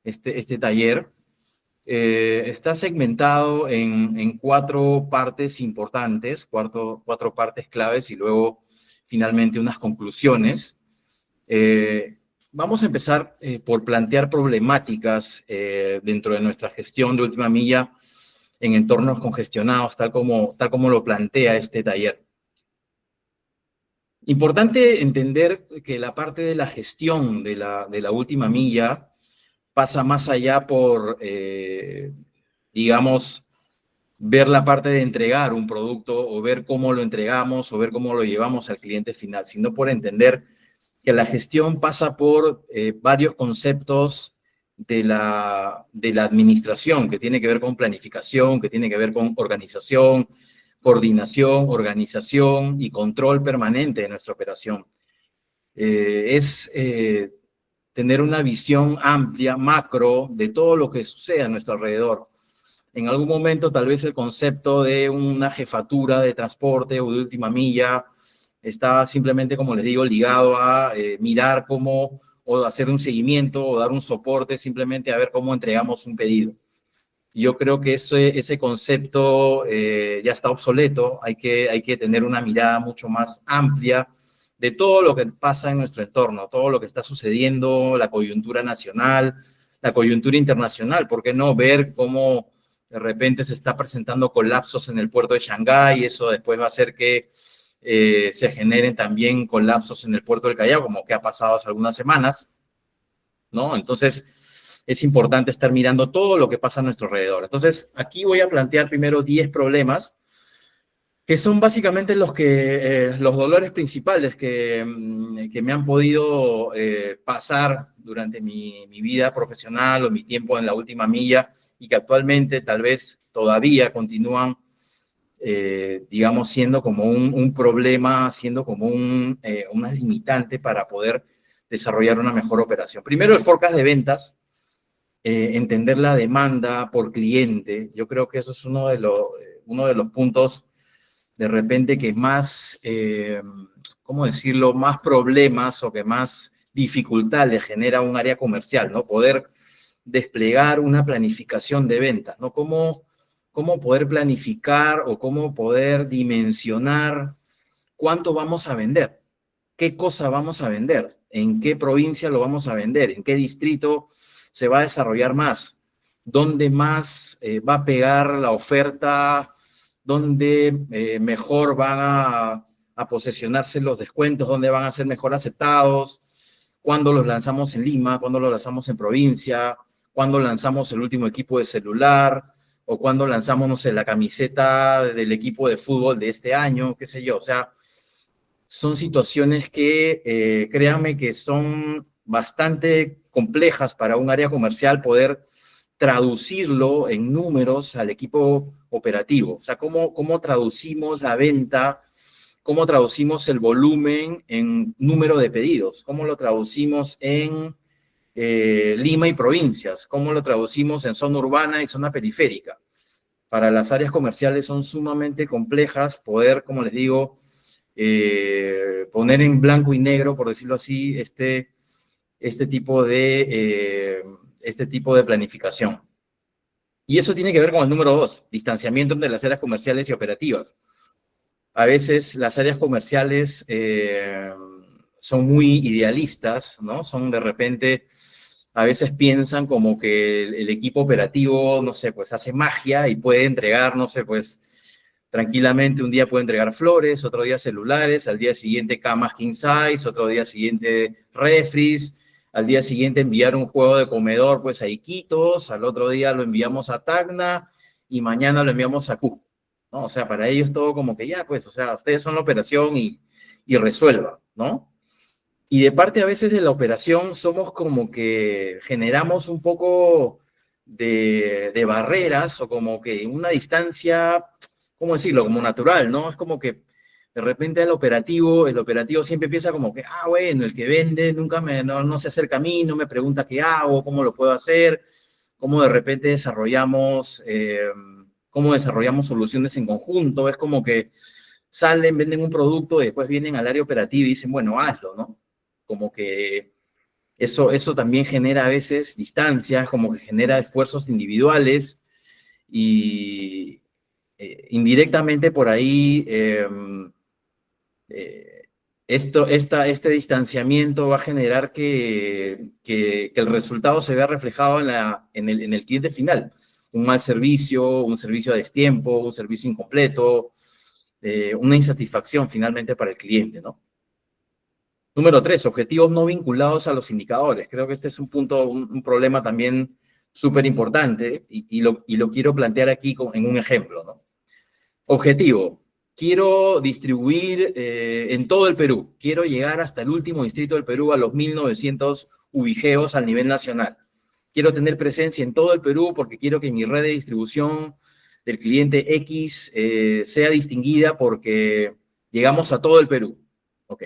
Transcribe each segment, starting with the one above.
este taller. Está segmentado en 4 partes importantes, cuatro partes claves y luego finalmente unas conclusiones. Vamos a empezar por plantear problemáticas dentro de nuestra gestión de última milla en entornos congestionados, tal como lo plantea este taller. Importante entender que la parte de la gestión de la última milla pasa más allá por, digamos, ver la parte de entregar un producto o ver cómo lo entregamos o ver cómo lo llevamos al cliente final, sino por entender que la gestión pasa por varios conceptos de la administración, que tiene que ver con planificación, que tiene que ver con organización, coordinación, organización y control permanente de nuestra operación. Tener una visión amplia, macro, de todo lo que sucede a nuestro alrededor. En algún momento, tal vez el concepto de una jefatura de transporte o de última milla está simplemente, como les digo, ligado a mirar cómo, o hacer un seguimiento, o dar un soporte, simplemente a ver cómo entregamos un pedido. Yo creo que ese concepto ya está obsoleto, hay que tener una mirada mucho más amplia de todo lo que pasa en nuestro entorno, todo lo que está sucediendo, la coyuntura nacional, la coyuntura internacional. ¿Por qué no ver cómo de repente se está presentando colapsos en el puerto de Shanghái y eso después va a hacer que se generen también colapsos en el puerto del Callao, como que ha pasado hace algunas semanas, ¿no? Entonces, es importante estar mirando todo lo que pasa a nuestro alrededor. Entonces, aquí voy a plantear primero 10 problemas que son básicamente los dolores principales que me han podido pasar durante mi vida profesional o mi tiempo en la última milla y que actualmente tal vez todavía continúan, digamos, siendo como un problema, siendo como una limitante para poder desarrollar una mejor operación. Primero, el forecast de ventas, entender la demanda por cliente. Yo creo que eso es uno de los puntos de repente que más, ¿cómo decirlo?, más problemas o que más dificultad le genera a un área comercial, ¿no? Poder desplegar una planificación de ventas, ¿no? ¿Cómo poder planificar o cómo poder dimensionar cuánto vamos a vender? ¿Qué cosa vamos a vender? ¿En qué provincia lo vamos a vender? ¿En qué distrito se va a desarrollar más? ¿Dónde más va a pegar la oferta? ¿Dónde mejor van a posesionarse los descuentos? ¿Dónde van a ser mejor aceptados? ¿Cuándo los lanzamos en Lima? ¿Cuándo los lanzamos en provincia? ¿Cuándo lanzamos el último equipo de celular? ¿O cuándo lanzamos, no sé, la camiseta del equipo de fútbol de este año? ¿Qué sé yo? O sea, son situaciones que, créanme, que son bastante complejas para un área comercial poder traducirlo en números al equipo operativo. O sea, ¿cómo traducimos la venta? ¿Cómo traducimos el volumen en número de pedidos? ¿Cómo lo traducimos en Lima y provincias? ¿Cómo lo traducimos en zona urbana y zona periférica? Para las áreas comerciales son sumamente complejas poder, como les digo, poner en blanco y negro, por decirlo así, este tipo de planificación. Y eso tiene que ver con el número 2, distanciamiento entre las áreas comerciales y operativas. A veces las áreas comerciales son muy idealistas, ¿no? Son de repente, a veces piensan como que el equipo operativo, no sé, pues hace magia y puede entregar, no sé, pues tranquilamente un día puede entregar flores, otro día celulares, al día siguiente camas king size, otro día siguiente refris, al día siguiente enviar un juego de comedor pues a Iquitos, al otro día lo enviamos a Tacna y mañana lo enviamos a Cusco, ¿no? O sea, para ellos todo como que ya, pues, o sea, ustedes son la operación y resuelvan, ¿no? Y de parte a veces de la operación somos como que generamos un poco de barreras o como que una distancia, ¿cómo decirlo? Como natural, ¿no? Es como que de repente el operativo siempre empieza como que, bueno, el que vende nunca no se acerca a mí, no me pregunta qué hago, cómo lo puedo hacer, cómo de repente desarrollamos soluciones en conjunto. Es como que salen, venden un producto y después vienen al área operativa y dicen, bueno, hazlo, ¿no? Como que Eso también genera a veces distancias, como que genera esfuerzos individuales y indirectamente por ahí este distanciamiento va a generar que el resultado se vea reflejado en el cliente final. Un mal servicio, un servicio a destiempo, un servicio incompleto, una insatisfacción finalmente para el cliente, ¿no? Número 3, objetivos no vinculados a los indicadores. Creo que este es un punto, un problema también súper importante y lo quiero plantear aquí en un ejemplo, ¿no? Objetivo, quiero distribuir en todo el Perú. Quiero llegar hasta el último distrito del Perú, a los 1900 ubigeos al nivel nacional. Quiero tener presencia en todo el Perú porque quiero que mi red de distribución del cliente X sea distinguida porque llegamos a todo el Perú. Ok,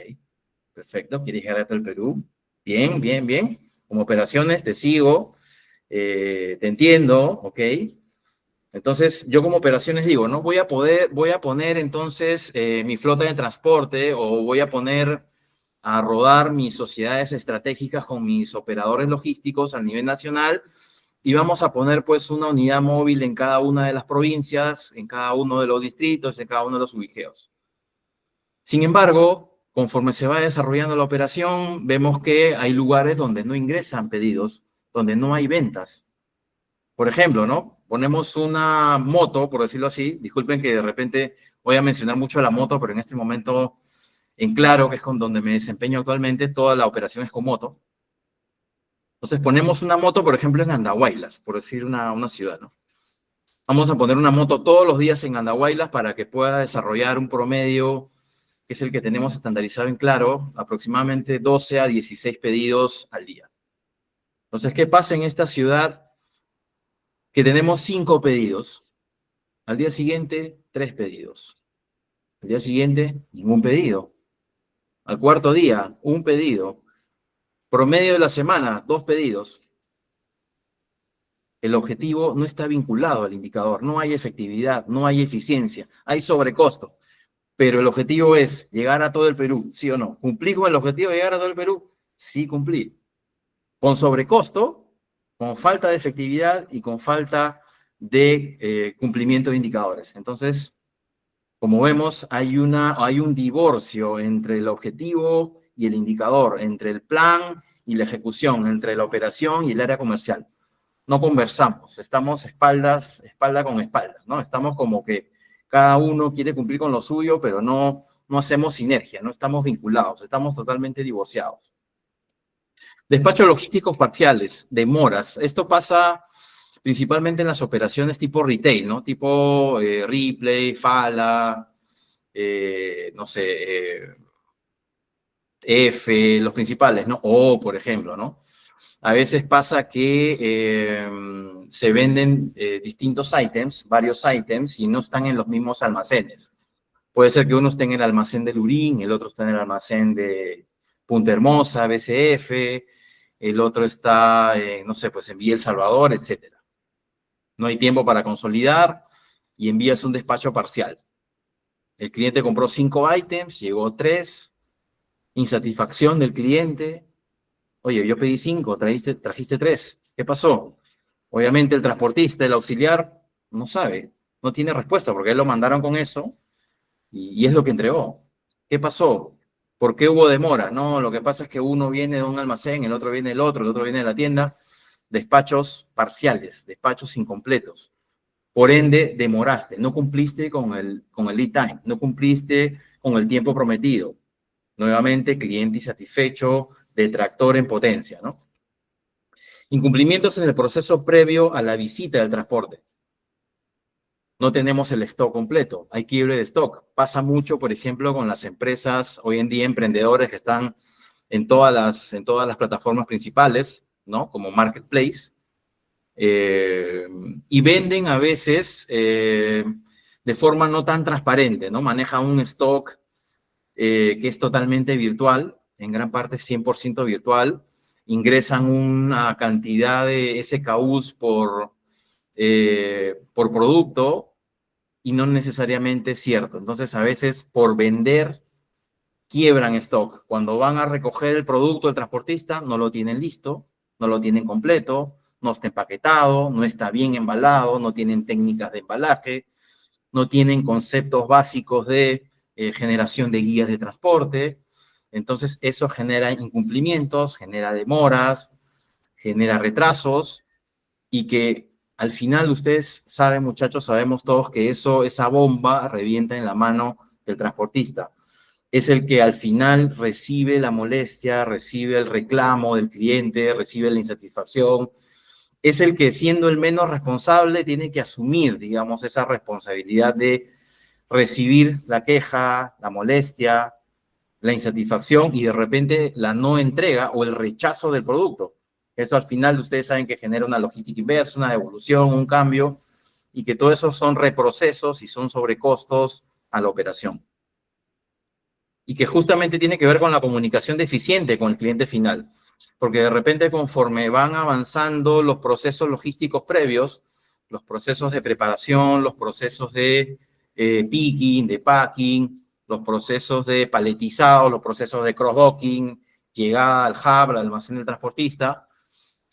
perfecto. ¿Quieres llegar hasta el Perú? Bien, bien, bien. Como operaciones te sigo, te entiendo, ok. Entonces, yo como operaciones digo, ¿no? Voy a poner entonces mi flota de transporte o voy a poner a rodar mis sociedades estratégicas con mis operadores logísticos a nivel nacional y vamos a poner pues una unidad móvil en cada una de las provincias, en cada uno de los distritos, en cada uno de los ubigeos. Sin embargo, conforme se va desarrollando la operación, vemos que hay lugares donde no ingresan pedidos, donde no hay ventas. Por ejemplo, ¿no? Ponemos una moto, por decirlo así. Disculpen que de repente voy a mencionar mucho la moto, pero en este momento, en Claro, que es con donde me desempeño actualmente, toda la operación es con moto. Entonces ponemos una moto, por ejemplo, en Andahuaylas, por decir una ciudad, ¿no? Vamos a poner una moto todos los días en Andahuaylas para que pueda desarrollar un promedio, que es el que tenemos estandarizado en Claro, aproximadamente 12 a 16 pedidos al día. Entonces, ¿qué pasa en esta ciudad? Que tenemos 5 pedidos. Al día siguiente, 3 pedidos. Al día siguiente, ningún pedido. Al cuarto día, un pedido. Promedio de la semana, 2 pedidos. El objetivo no está vinculado al indicador. No hay efectividad, no hay eficiencia, hay sobrecosto. Pero el objetivo es llegar a todo el Perú, ¿sí o no? ¿Cumplí con el objetivo de llegar a todo el Perú? Sí, cumplí. Con sobrecosto, con falta de efectividad y con falta de cumplimiento de indicadores. Entonces, como vemos, hay un divorcio entre el objetivo y el indicador, entre el plan y la ejecución, entre la operación y el área comercial. No conversamos, estamos espalda con espalda, ¿no? Estamos como que cada uno quiere cumplir con lo suyo, pero no hacemos sinergia, no estamos vinculados, estamos totalmente divorciados. Despachos logísticos parciales, demoras. Esto pasa principalmente en las operaciones tipo retail, ¿no? Tipo Ripley, Fala, no sé, F, los principales, ¿no? O, por ejemplo, ¿no? A veces pasa que se venden distintos ítems, varios ítems, y no están en los mismos almacenes. Puede ser que uno esté en el almacén de Lurín, el otro está en el almacén de Punta Hermosa, BCF, el otro está, no sé, pues en Villa El Salvador, etc. No hay tiempo para consolidar y envías un despacho parcial. El cliente compró 5 ítems, llegó 3, insatisfacción del cliente. Oye, yo pedí 5, trajiste 3. ¿Qué pasó? Obviamente el transportista, el auxiliar, no sabe, no tiene respuesta porque él lo mandaron con eso y es lo que entregó. ¿Qué pasó? ¿Por qué hubo demora? No, lo que pasa es que uno viene de un almacén, el otro viene del otro, el otro viene de la tienda. Despachos parciales, despachos incompletos. Por ende, demoraste, no cumpliste con el lead time, no cumpliste con el tiempo prometido. Nuevamente, cliente insatisfecho, detractor en potencia, ¿no? Incumplimientos en el proceso previo a la visita del transporte. No tenemos el stock completo, hay quiebre de stock. Pasa mucho, por ejemplo, con las empresas, hoy en día emprendedores que están en todas las plataformas principales, ¿no? Como Marketplace, y venden a veces de forma no tan transparente, ¿no? Manejan un stock que es totalmente virtual, en gran parte 100% virtual, ingresan una cantidad de SKUs por producto y no necesariamente es cierto. Entonces, a veces por vender quiebran stock. Cuando van a recoger el producto del transportista, no lo tienen listo, no lo tienen completo, no está empaquetado, no está bien embalado, no tienen técnicas de embalaje, no tienen conceptos básicos de generación de guías de transporte. Entonces, eso genera incumplimientos, genera demoras, genera retrasos y que al final ustedes saben, muchachos, sabemos todos que esa bomba revienta en la mano del transportista. Es el que al final recibe la molestia, recibe el reclamo del cliente, recibe la insatisfacción. Es el que, siendo el menos responsable, tiene que asumir, digamos, esa responsabilidad de recibir la queja, la molestia, la insatisfacción y de repente la no entrega o el rechazo del producto. Eso al final ustedes saben que genera una logística inversa, una devolución, un cambio, y que todo eso son reprocesos y son sobrecostos a la operación. Y que justamente tiene que ver con la comunicación deficiente con el cliente final. Porque de repente conforme van avanzando los procesos logísticos previos, los procesos de preparación, los procesos de picking, de packing, los procesos de paletizado, los procesos de cross-docking, llegada al hub, al almacén del transportista,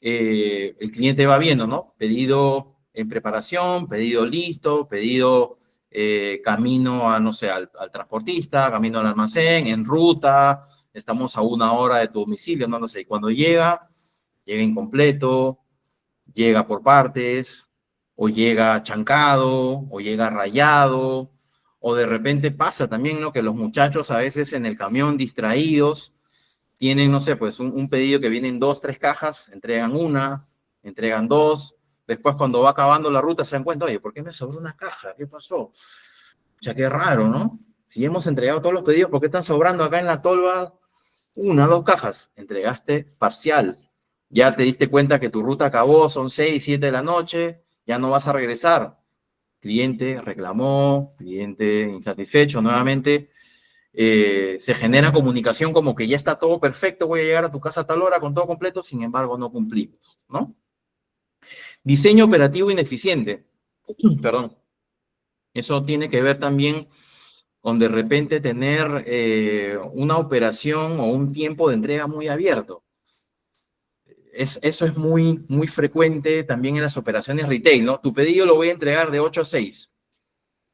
el cliente va viendo, ¿no? Pedido en preparación, pedido listo, pedido camino a, no sé, al transportista, camino al almacén, en ruta, estamos a 1 hora de tu domicilio, no sé, y cuando llega incompleto, llega por partes, o llega chancado, o llega rayado, o de repente pasa también, ¿no? Que los muchachos a veces en el camión distraídos, tienen, no sé, pues un pedido que viene en 2, 3 cajas, entregan 1, entregan 2, después cuando va acabando la ruta se dan cuenta, oye, ¿por qué me sobró una caja? ¿Qué pasó? O sea, qué raro, ¿no? Si hemos entregado todos los pedidos, ¿por qué están sobrando acá en la tolva 1, 2 cajas? Entregaste parcial. Ya te diste cuenta que tu ruta acabó, son 6, 7 de la noche, ya no vas a regresar. Cliente reclamó, cliente insatisfecho, nuevamente se genera comunicación como que ya está todo perfecto, voy a llegar a tu casa a tal hora con todo completo, sin embargo no cumplimos, ¿no? Diseño operativo ineficiente, perdón, eso tiene que ver también con de repente tener una operación o un tiempo de entrega muy abierto. Eso es muy, muy frecuente también en las operaciones retail, ¿no? Tu pedido lo voy a entregar de 8 a 6.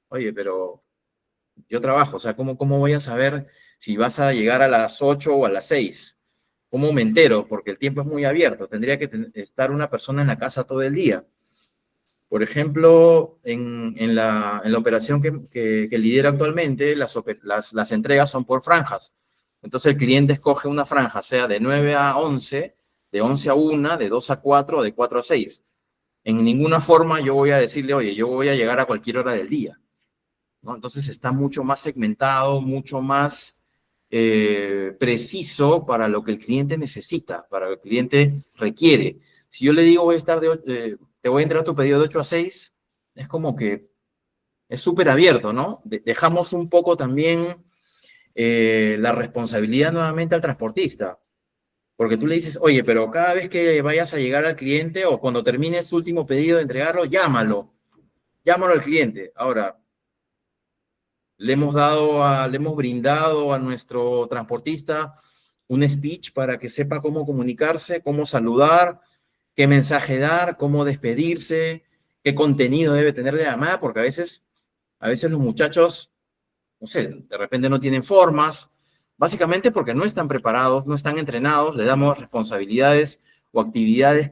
Oye, pero yo trabajo, o sea, ¿cómo voy a saber si vas a llegar a las 8 o a las 6? ¿Cómo me entero? Porque el tiempo es muy abierto. Tendría que estar una persona en la casa todo el día. Por ejemplo, en la operación que lidero actualmente, las entregas son por franjas. Entonces el cliente escoge una franja, sea de 9 a 11, de 11 a 1, de 2 a 4 o de 4 a 6. En ninguna forma yo voy a decirle, oye, yo voy a llegar a cualquier hora del día, ¿no? Entonces está mucho más segmentado, mucho más preciso para lo que el cliente necesita, para lo que el cliente requiere. Si yo le digo voy a estar te voy a entregar tu pedido de 8 a 6, es como que es súper abierto, ¿no? Dejamos un poco también la responsabilidad nuevamente al transportista, porque tú le dices, oye, pero cada vez que vayas a llegar al cliente o cuando termines tu último pedido de entregarlo, llámalo al cliente. Ahora, le hemos brindado a nuestro transportista un speech para que sepa cómo comunicarse, cómo saludar, qué mensaje dar, cómo despedirse, qué contenido debe tener la llamada, porque a veces los muchachos, no sé, de repente no tienen formas, básicamente porque no están preparados, no están entrenados, le damos responsabilidades o actividades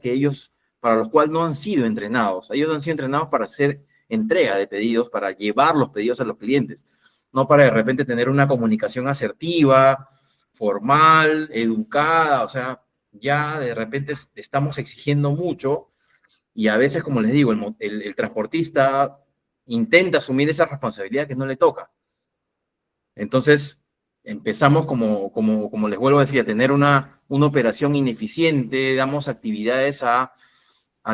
para los cuales no han sido entrenados. Ellos han sido entrenados para hacer entrega de pedidos, para llevar los pedidos a los clientes, no para de repente tener una comunicación asertiva, formal, educada, o sea, ya de repente estamos exigiendo mucho y a veces, como les digo, el transportista intenta asumir esa responsabilidad que no le toca. Entonces, empezamos, como les vuelvo a decir, a tener una operación ineficiente, damos actividades a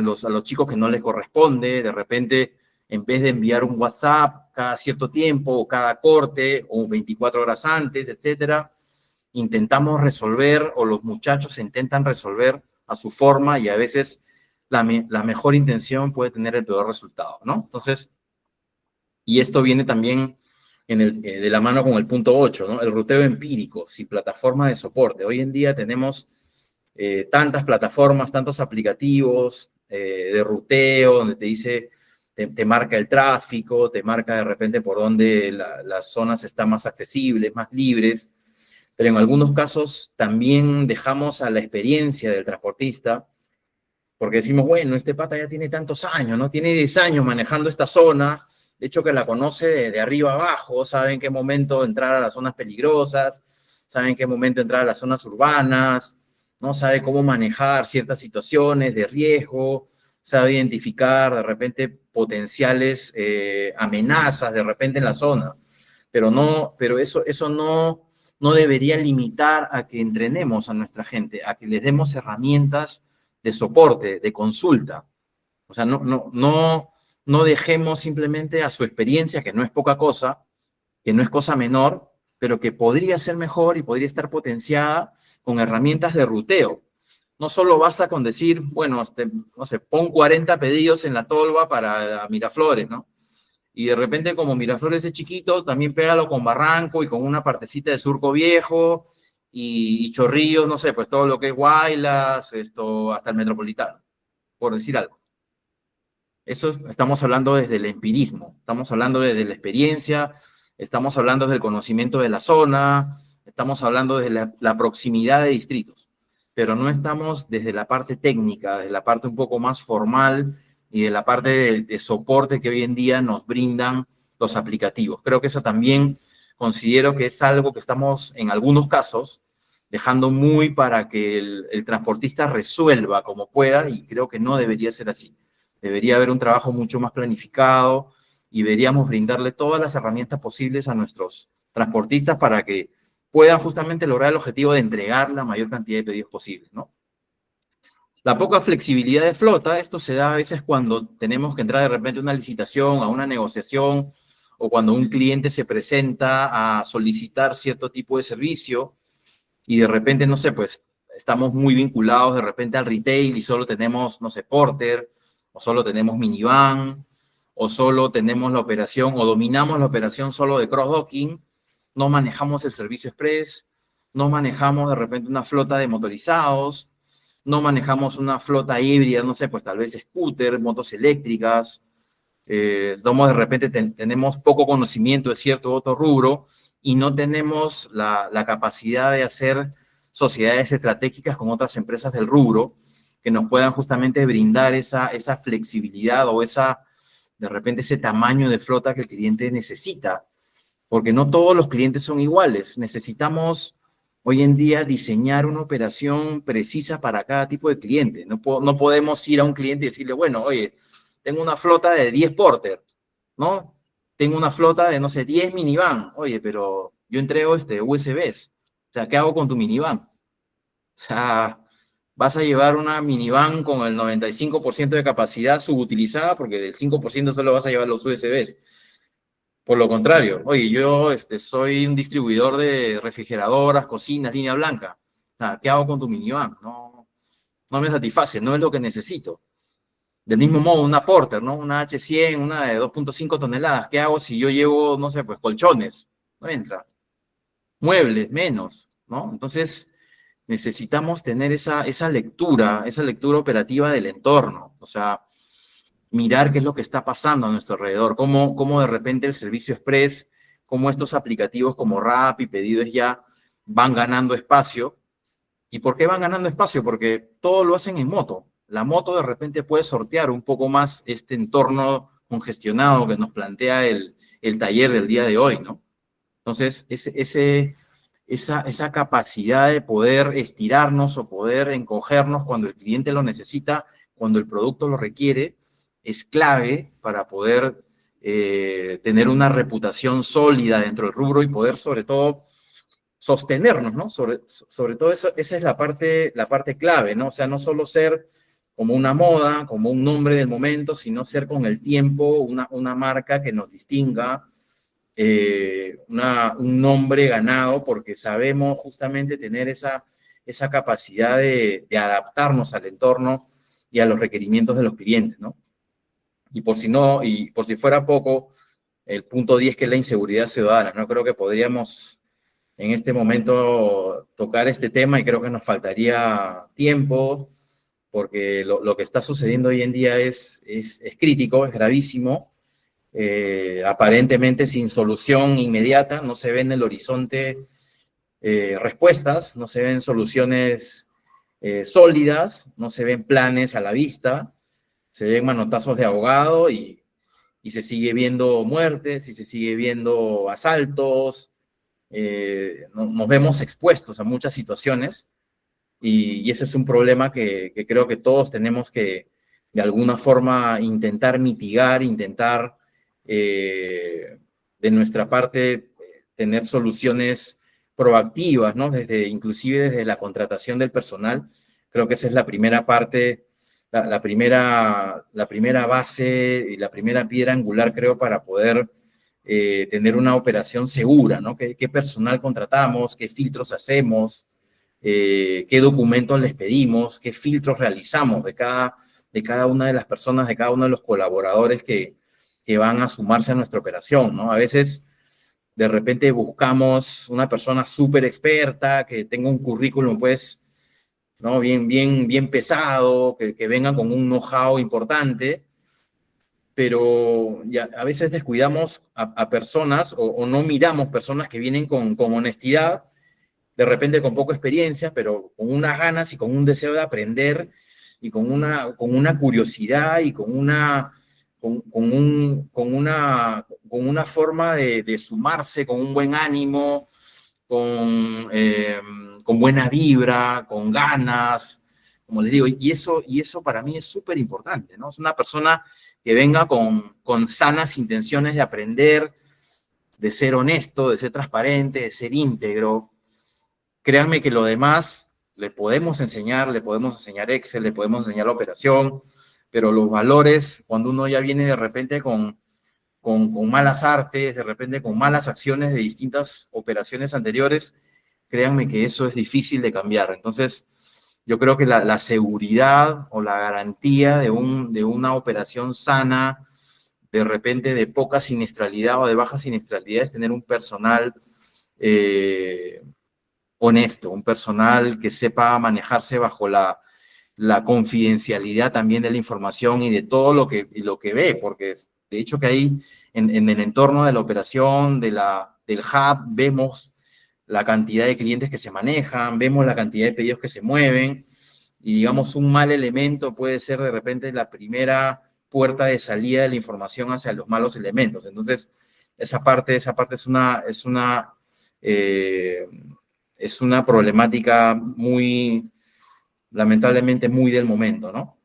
los chicos que no les corresponde, de repente, en vez de enviar un WhatsApp cada cierto tiempo, o cada corte, o 24 horas antes, etcétera, intentamos resolver, o los muchachos intentan resolver a su forma, y a veces la mejor intención puede tener el peor resultado, ¿no? Entonces, y esto viene también de la mano con el punto 8, ¿no? El ruteo empírico, sin plataforma de soporte. Hoy en día tenemos tantas plataformas, tantos aplicativos de ruteo, donde te dice, te marca el tráfico, te marca de repente por dónde las zonas están más accesibles, más libres, pero en algunos casos también dejamos a la experiencia del transportista, porque decimos, bueno, este pata ya tiene tantos años, ¿no? Tiene 10 años manejando esta zona, de hecho que la conoce de arriba abajo, sabe en qué momento entrar a las zonas peligrosas, sabe en qué momento entrar a las zonas urbanas, ¿no? Sabe cómo manejar ciertas situaciones de riesgo, sabe identificar de repente potenciales amenazas de repente en la zona, pero eso no debería limitar a que entrenemos a nuestra gente, a que les demos herramientas de soporte, de consulta. O sea, no dejemos simplemente a su experiencia, que no es poca cosa, que no es cosa menor, pero que podría ser mejor y podría estar potenciada con herramientas de ruteo. No solo basta con decir, bueno, no sé, pon 40 pedidos en la tolva para Miraflores, ¿no? Y de repente, como Miraflores es chiquito, también pégalo con Barranco y con una partecita de Surco Viejo y Chorrillos, no sé, pues todo lo que es Guaylas, hasta el Metropolitano, por decir algo. Eso estamos hablando desde el empirismo, estamos hablando desde la experiencia, estamos hablando desde el conocimiento de la zona, estamos hablando desde la proximidad de distritos, pero no estamos desde la parte técnica, desde la parte un poco más formal y de la parte de soporte que hoy en día nos brindan los aplicativos. Creo que eso también considero que es algo que estamos, en algunos casos, dejando muy para que el transportista resuelva como pueda, y creo que no debería ser así. Debería haber un trabajo mucho más planificado y deberíamos brindarle todas las herramientas posibles a nuestros transportistas para que puedan justamente lograr el objetivo de entregar la mayor cantidad de pedidos posibles, ¿no? La poca flexibilidad de flota, esto se da a veces cuando tenemos que entrar de repente a una licitación, a una negociación, o cuando un cliente se presenta a solicitar cierto tipo de servicio y de repente, no sé, pues estamos muy vinculados de repente al retail y solo tenemos, no sé, porter, o solo tenemos minivan, o solo tenemos la operación, o dominamos la operación solo de cross-docking, no manejamos el servicio express, no manejamos de repente una flota de motorizados, no manejamos una flota híbrida, no sé, pues tal vez scooter, motos eléctricas, de repente tenemos poco conocimiento de cierto otro rubro y no tenemos la capacidad de hacer sociedades estratégicas con otras empresas del rubro que nos puedan justamente brindar esa flexibilidad o de repente ese tamaño de flota que el cliente necesita, porque no todos los clientes son iguales. Necesitamos hoy en día diseñar una operación precisa para cada tipo de cliente. No podemos ir a un cliente y decirle, bueno, oye, tengo una flota de 10 porter, ¿no? Tengo una flota de, no sé, 10 minivan. Oye, pero yo entrego USBs. O sea, ¿qué hago con tu minivan? O sea, vas a llevar una minivan con el 95% de capacidad subutilizada porque del 5% solo vas a llevar los USBs. Por lo contrario, oye, yo soy un distribuidor de refrigeradoras, cocinas, línea blanca. O sea, ¿qué hago con tu minivan? No me satisface, no es lo que necesito. Del mismo modo, una Porter, ¿no? Una H100, una de 2.5 toneladas. ¿Qué hago si yo llevo, no sé, pues colchones? No entra. Muebles, menos, ¿no? Entonces, necesitamos tener esa lectura operativa del entorno. O sea, mirar qué es lo que está pasando a nuestro alrededor, cómo de repente el servicio express, cómo estos aplicativos como Rappi, Pedidos Ya, van ganando espacio. ¿Y por qué van ganando espacio? Porque todo lo hacen en moto. La moto de repente puede sortear un poco más este entorno congestionado que nos plantea el taller del día de hoy, ¿no? Entonces, esa capacidad de poder estirarnos o poder encogernos cuando el cliente lo necesita, cuando el producto lo requiere, es clave para poder tener una reputación sólida dentro del rubro y poder, sobre todo, sostenernos, ¿no? Sobre todo eso, esa es la parte clave, ¿no? O sea, no solo ser como una moda, como un nombre del momento, sino ser con el tiempo una marca que nos distinga, un nombre ganado, porque sabemos justamente tener esa capacidad de adaptarnos al entorno y a los requerimientos de los clientes, ¿no? Y por si fuera poco, el punto 10, que es la inseguridad ciudadana, ¿no? Creo que podríamos en este momento tocar este tema y creo que nos faltaría tiempo porque lo que está sucediendo hoy en día es crítico, es gravísimo, aparentemente sin solución inmediata, no se ve en el horizonte respuestas, no se ven soluciones sólidas, no se ven planes a la vista, se ven manotazos de ahogado y se sigue viendo muertes y se sigue viendo asaltos, nos vemos expuestos a muchas situaciones y ese es un problema que creo que todos tenemos que de alguna forma intentar mitigar, intentar de nuestra parte tener soluciones proactivas, ¿no? Inclusive desde la contratación del personal. Creo que esa es la primera parte, la primera base y la primera piedra angular, creo, para poder tener una operación segura, ¿no? ¿Qué personal contratamos? ¿Qué filtros hacemos? ¿Qué documentos les pedimos? ¿Qué filtros realizamos de cada una de las personas, de cada uno de los colaboradores que van a sumarse a nuestra operación, ¿no? A veces, de repente, buscamos una persona súper experta, que tenga un currículum, pues, ¿no? Bien pesado, que venga con un know-how importante, pero ya, a veces descuidamos a personas o no miramos personas que vienen con honestidad, de repente con poca experiencia, pero con unas ganas y con un deseo de aprender y con una curiosidad y con una forma de sumarse, con un buen ánimo, con buena vibra, con ganas, como les digo, y eso para mí es súper importante, ¿no? Es una persona que venga con sanas intenciones de aprender, de ser honesto, de ser transparente, de ser íntegro. Créanme que lo demás le podemos enseñar Excel, le podemos enseñar la operación, pero los valores, cuando uno ya viene de repente con malas artes, de repente con malas acciones de distintas operaciones anteriores, créanme que eso es difícil de cambiar. Entonces, yo creo que la seguridad o la garantía de una operación sana, de repente de poca siniestralidad o de baja siniestralidad, es tener un personal honesto, un personal que sepa manejarse bajo la confidencialidad también de la información y de todo lo que ve, porque de hecho que ahí en el entorno de la operación, del hub, vemos la cantidad de clientes que se manejan, vemos la cantidad de pedidos que se mueven, y digamos un mal elemento puede ser de repente la primera puerta de salida de la información hacia los malos elementos. Entonces, esa parte es una problemática muy, lamentablemente, muy del momento, ¿no?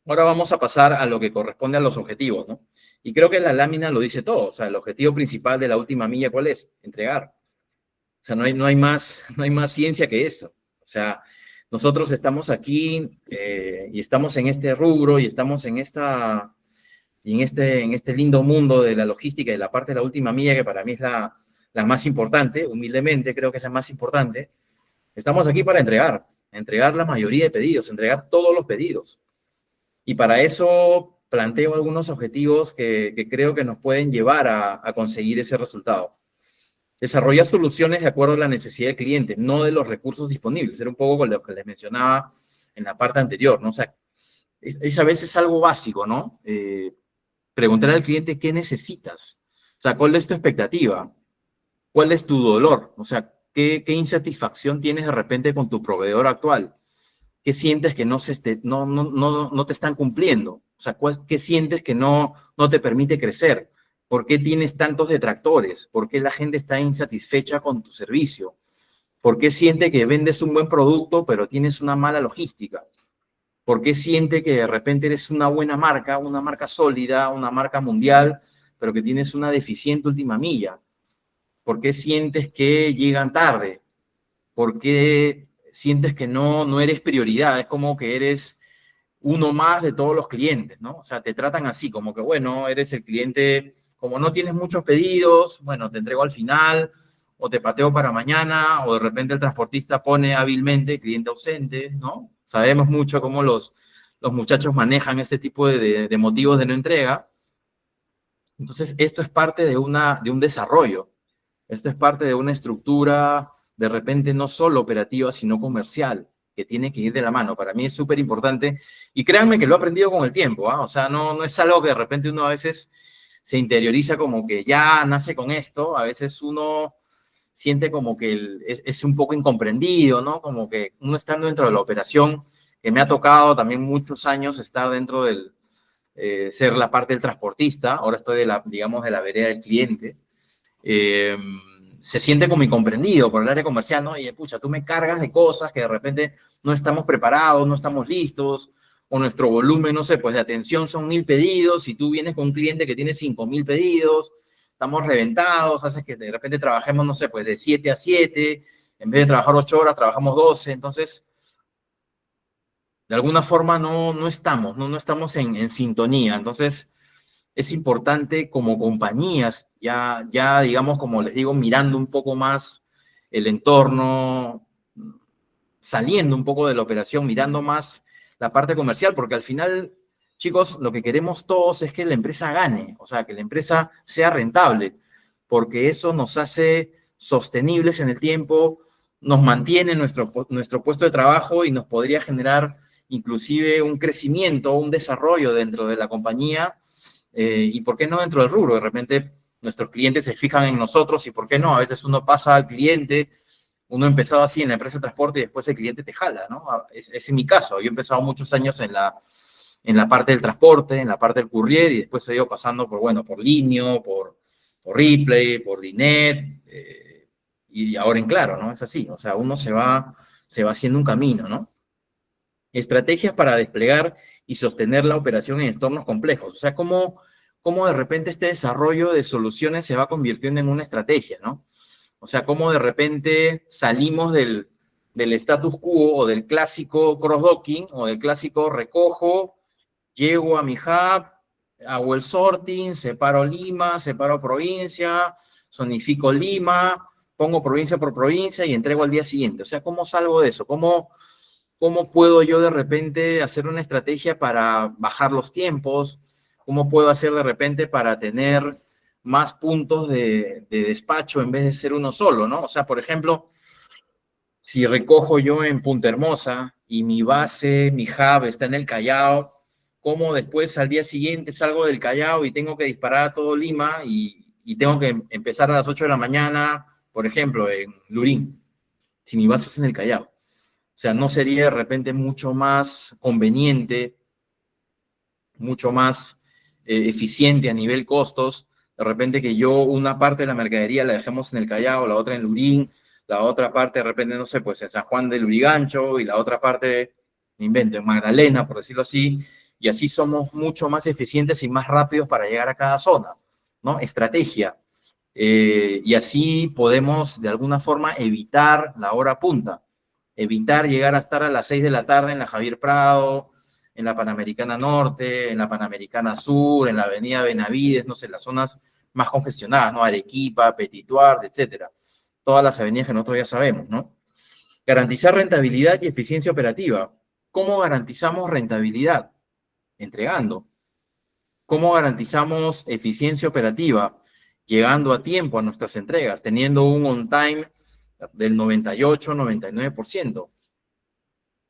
Ahora vamos a pasar a lo que corresponde a los objetivos, ¿no? Y creo que la lámina lo dice todo. O sea, el objetivo principal de la última milla, ¿cuál es? Entregar. O sea, no hay más ciencia que eso. O sea, nosotros estamos aquí y estamos en este rubro y estamos en este lindo mundo de la logística y de la parte de la última milla, que para mí es la más importante, humildemente creo que es la más importante. Estamos aquí para entregar la mayoría de pedidos, entregar todos los pedidos. Y para eso planteo algunos objetivos que creo que nos pueden llevar a conseguir ese resultado. Desarrollar soluciones de acuerdo a la necesidad del cliente, no de los recursos disponibles. Era un poco con lo que les mencionaba en la parte anterior, ¿no? O sea, es a veces algo básico, ¿no? Preguntar al cliente qué necesitas. O sea, ¿cuál es tu expectativa? ¿Cuál es tu dolor? O sea, ¿qué insatisfacción tienes de repente con tu proveedor actual? ¿Qué sientes que no te están cumpliendo? O sea, ¿qué sientes que no te permite crecer? ¿Por qué tienes tantos detractores? ¿Por qué la gente está insatisfecha con tu servicio? ¿Por qué siente que vendes un buen producto pero tienes una mala logística? ¿Por qué siente que de repente eres una buena marca, una marca sólida, una marca mundial, pero que tienes una deficiente última milla? ¿Por qué sientes que llegan tarde? ¿Por qué sientes que no eres prioridad? Es como que eres uno más de todos los clientes, ¿no? O sea, te tratan así, como que, bueno, eres el cliente, como no tienes muchos pedidos, bueno, te entrego al final, o te pateo para mañana, o de repente el transportista pone hábilmente cliente ausente, ¿no? Sabemos mucho cómo los muchachos manejan este tipo de motivos de no entrega. Entonces, esto es parte de un desarrollo. Esto es parte de una estructura, de repente, no solo operativa, sino comercial, que tiene que ir de la mano. Para mí es súper importante. Y créanme que lo he aprendido con el tiempo, ¿ah? O sea, no es algo que de repente uno a veces se interioriza como que ya nace con esto. A veces uno siente como que es un poco incomprendido, ¿no? Como que uno estando dentro de la operación, que me ha tocado también muchos años estar dentro del, ser la parte del transportista, ahora estoy de la, digamos, de la vereda del cliente, eh, se siente como incomprendido por el área comercial, ¿no? Y pucha, tú me cargas de cosas que de repente no estamos preparados, no estamos listos, o nuestro volumen, no sé, pues de atención son 1000 pedidos, y tú vienes con un cliente que tiene 5000 pedidos, estamos reventados, haces que de repente trabajemos, no sé, pues de 7 a 7, en vez de trabajar 8 horas, trabajamos 12, entonces de alguna forma no estamos en sintonía. Entonces, es importante como compañías, ya digamos, como les digo, mirando un poco más el entorno, saliendo un poco de la operación, mirando más la parte comercial, porque al final, chicos, lo que queremos todos es que la empresa gane, o sea, que la empresa sea rentable, porque eso nos hace sostenibles en el tiempo, nos mantiene nuestro puesto de trabajo y nos podría generar inclusive un crecimiento, un desarrollo dentro de la compañía, y por qué no dentro del rubro. De repente nuestros clientes se fijan en nosotros y por qué no, a veces uno pasa al cliente, uno empezaba así en la empresa de transporte y después el cliente te jala, ¿no? Es mi caso, yo he empezado muchos años en la parte del transporte, en la parte del courier, y después he ido pasando por, bueno, por Linio, por Ripley, por Dinet, y ahora en Claro, ¿no? Es así, o sea, uno se va haciendo un camino, ¿no? Estrategias para desplegar y sostener la operación en entornos complejos. O sea, cómo de repente este desarrollo de soluciones se va convirtiendo en una estrategia, ¿no? O sea, cómo de repente salimos del status quo o del clásico cross-docking o del clásico recojo, llego a mi hub, hago el sorting, separo Lima, separo provincia, zonifico Lima, pongo provincia por provincia y entrego al día siguiente. O sea, ¿cómo salgo de eso? ¿Cómo puedo yo de repente hacer una estrategia para bajar los tiempos? ¿Cómo puedo hacer de repente para tener más puntos de despacho en vez de ser uno solo, ¿no? O sea, por ejemplo, si recojo yo en Punta Hermosa y mi base, mi hub está en el Callao, ¿cómo después al día siguiente salgo del Callao y tengo que disparar a todo Lima y tengo que empezar a las 8 de la mañana, por ejemplo, en Lurín, si mi base es en el Callao? O sea, ¿no sería de repente mucho más conveniente, mucho más eficiente a nivel costos, de repente que yo una parte de la mercadería la dejemos en el Callao, la otra en Lurín, la otra parte de repente, no sé, pues en San Juan de Lurigancho, y la otra parte, me invento, en Magdalena, por decirlo así, y así somos mucho más eficientes y más rápidos para llegar a cada zona, ¿no? Estrategia. Y así podemos de alguna forma evitar la hora punta, evitar llegar a estar a las 6 de la tarde en la Javier Prado, en la Panamericana Norte, en la Panamericana Sur, en la Avenida Benavides, no sé, las zonas más congestionadas, ¿no? Arequipa, Petit Duarte, etcétera. Todas las avenidas que nosotros ya sabemos, ¿no? Garantizar rentabilidad y eficiencia operativa. ¿Cómo garantizamos rentabilidad? Entregando. ¿Cómo garantizamos eficiencia operativa? Llegando a tiempo a nuestras entregas, teniendo un on time del 98, 99%.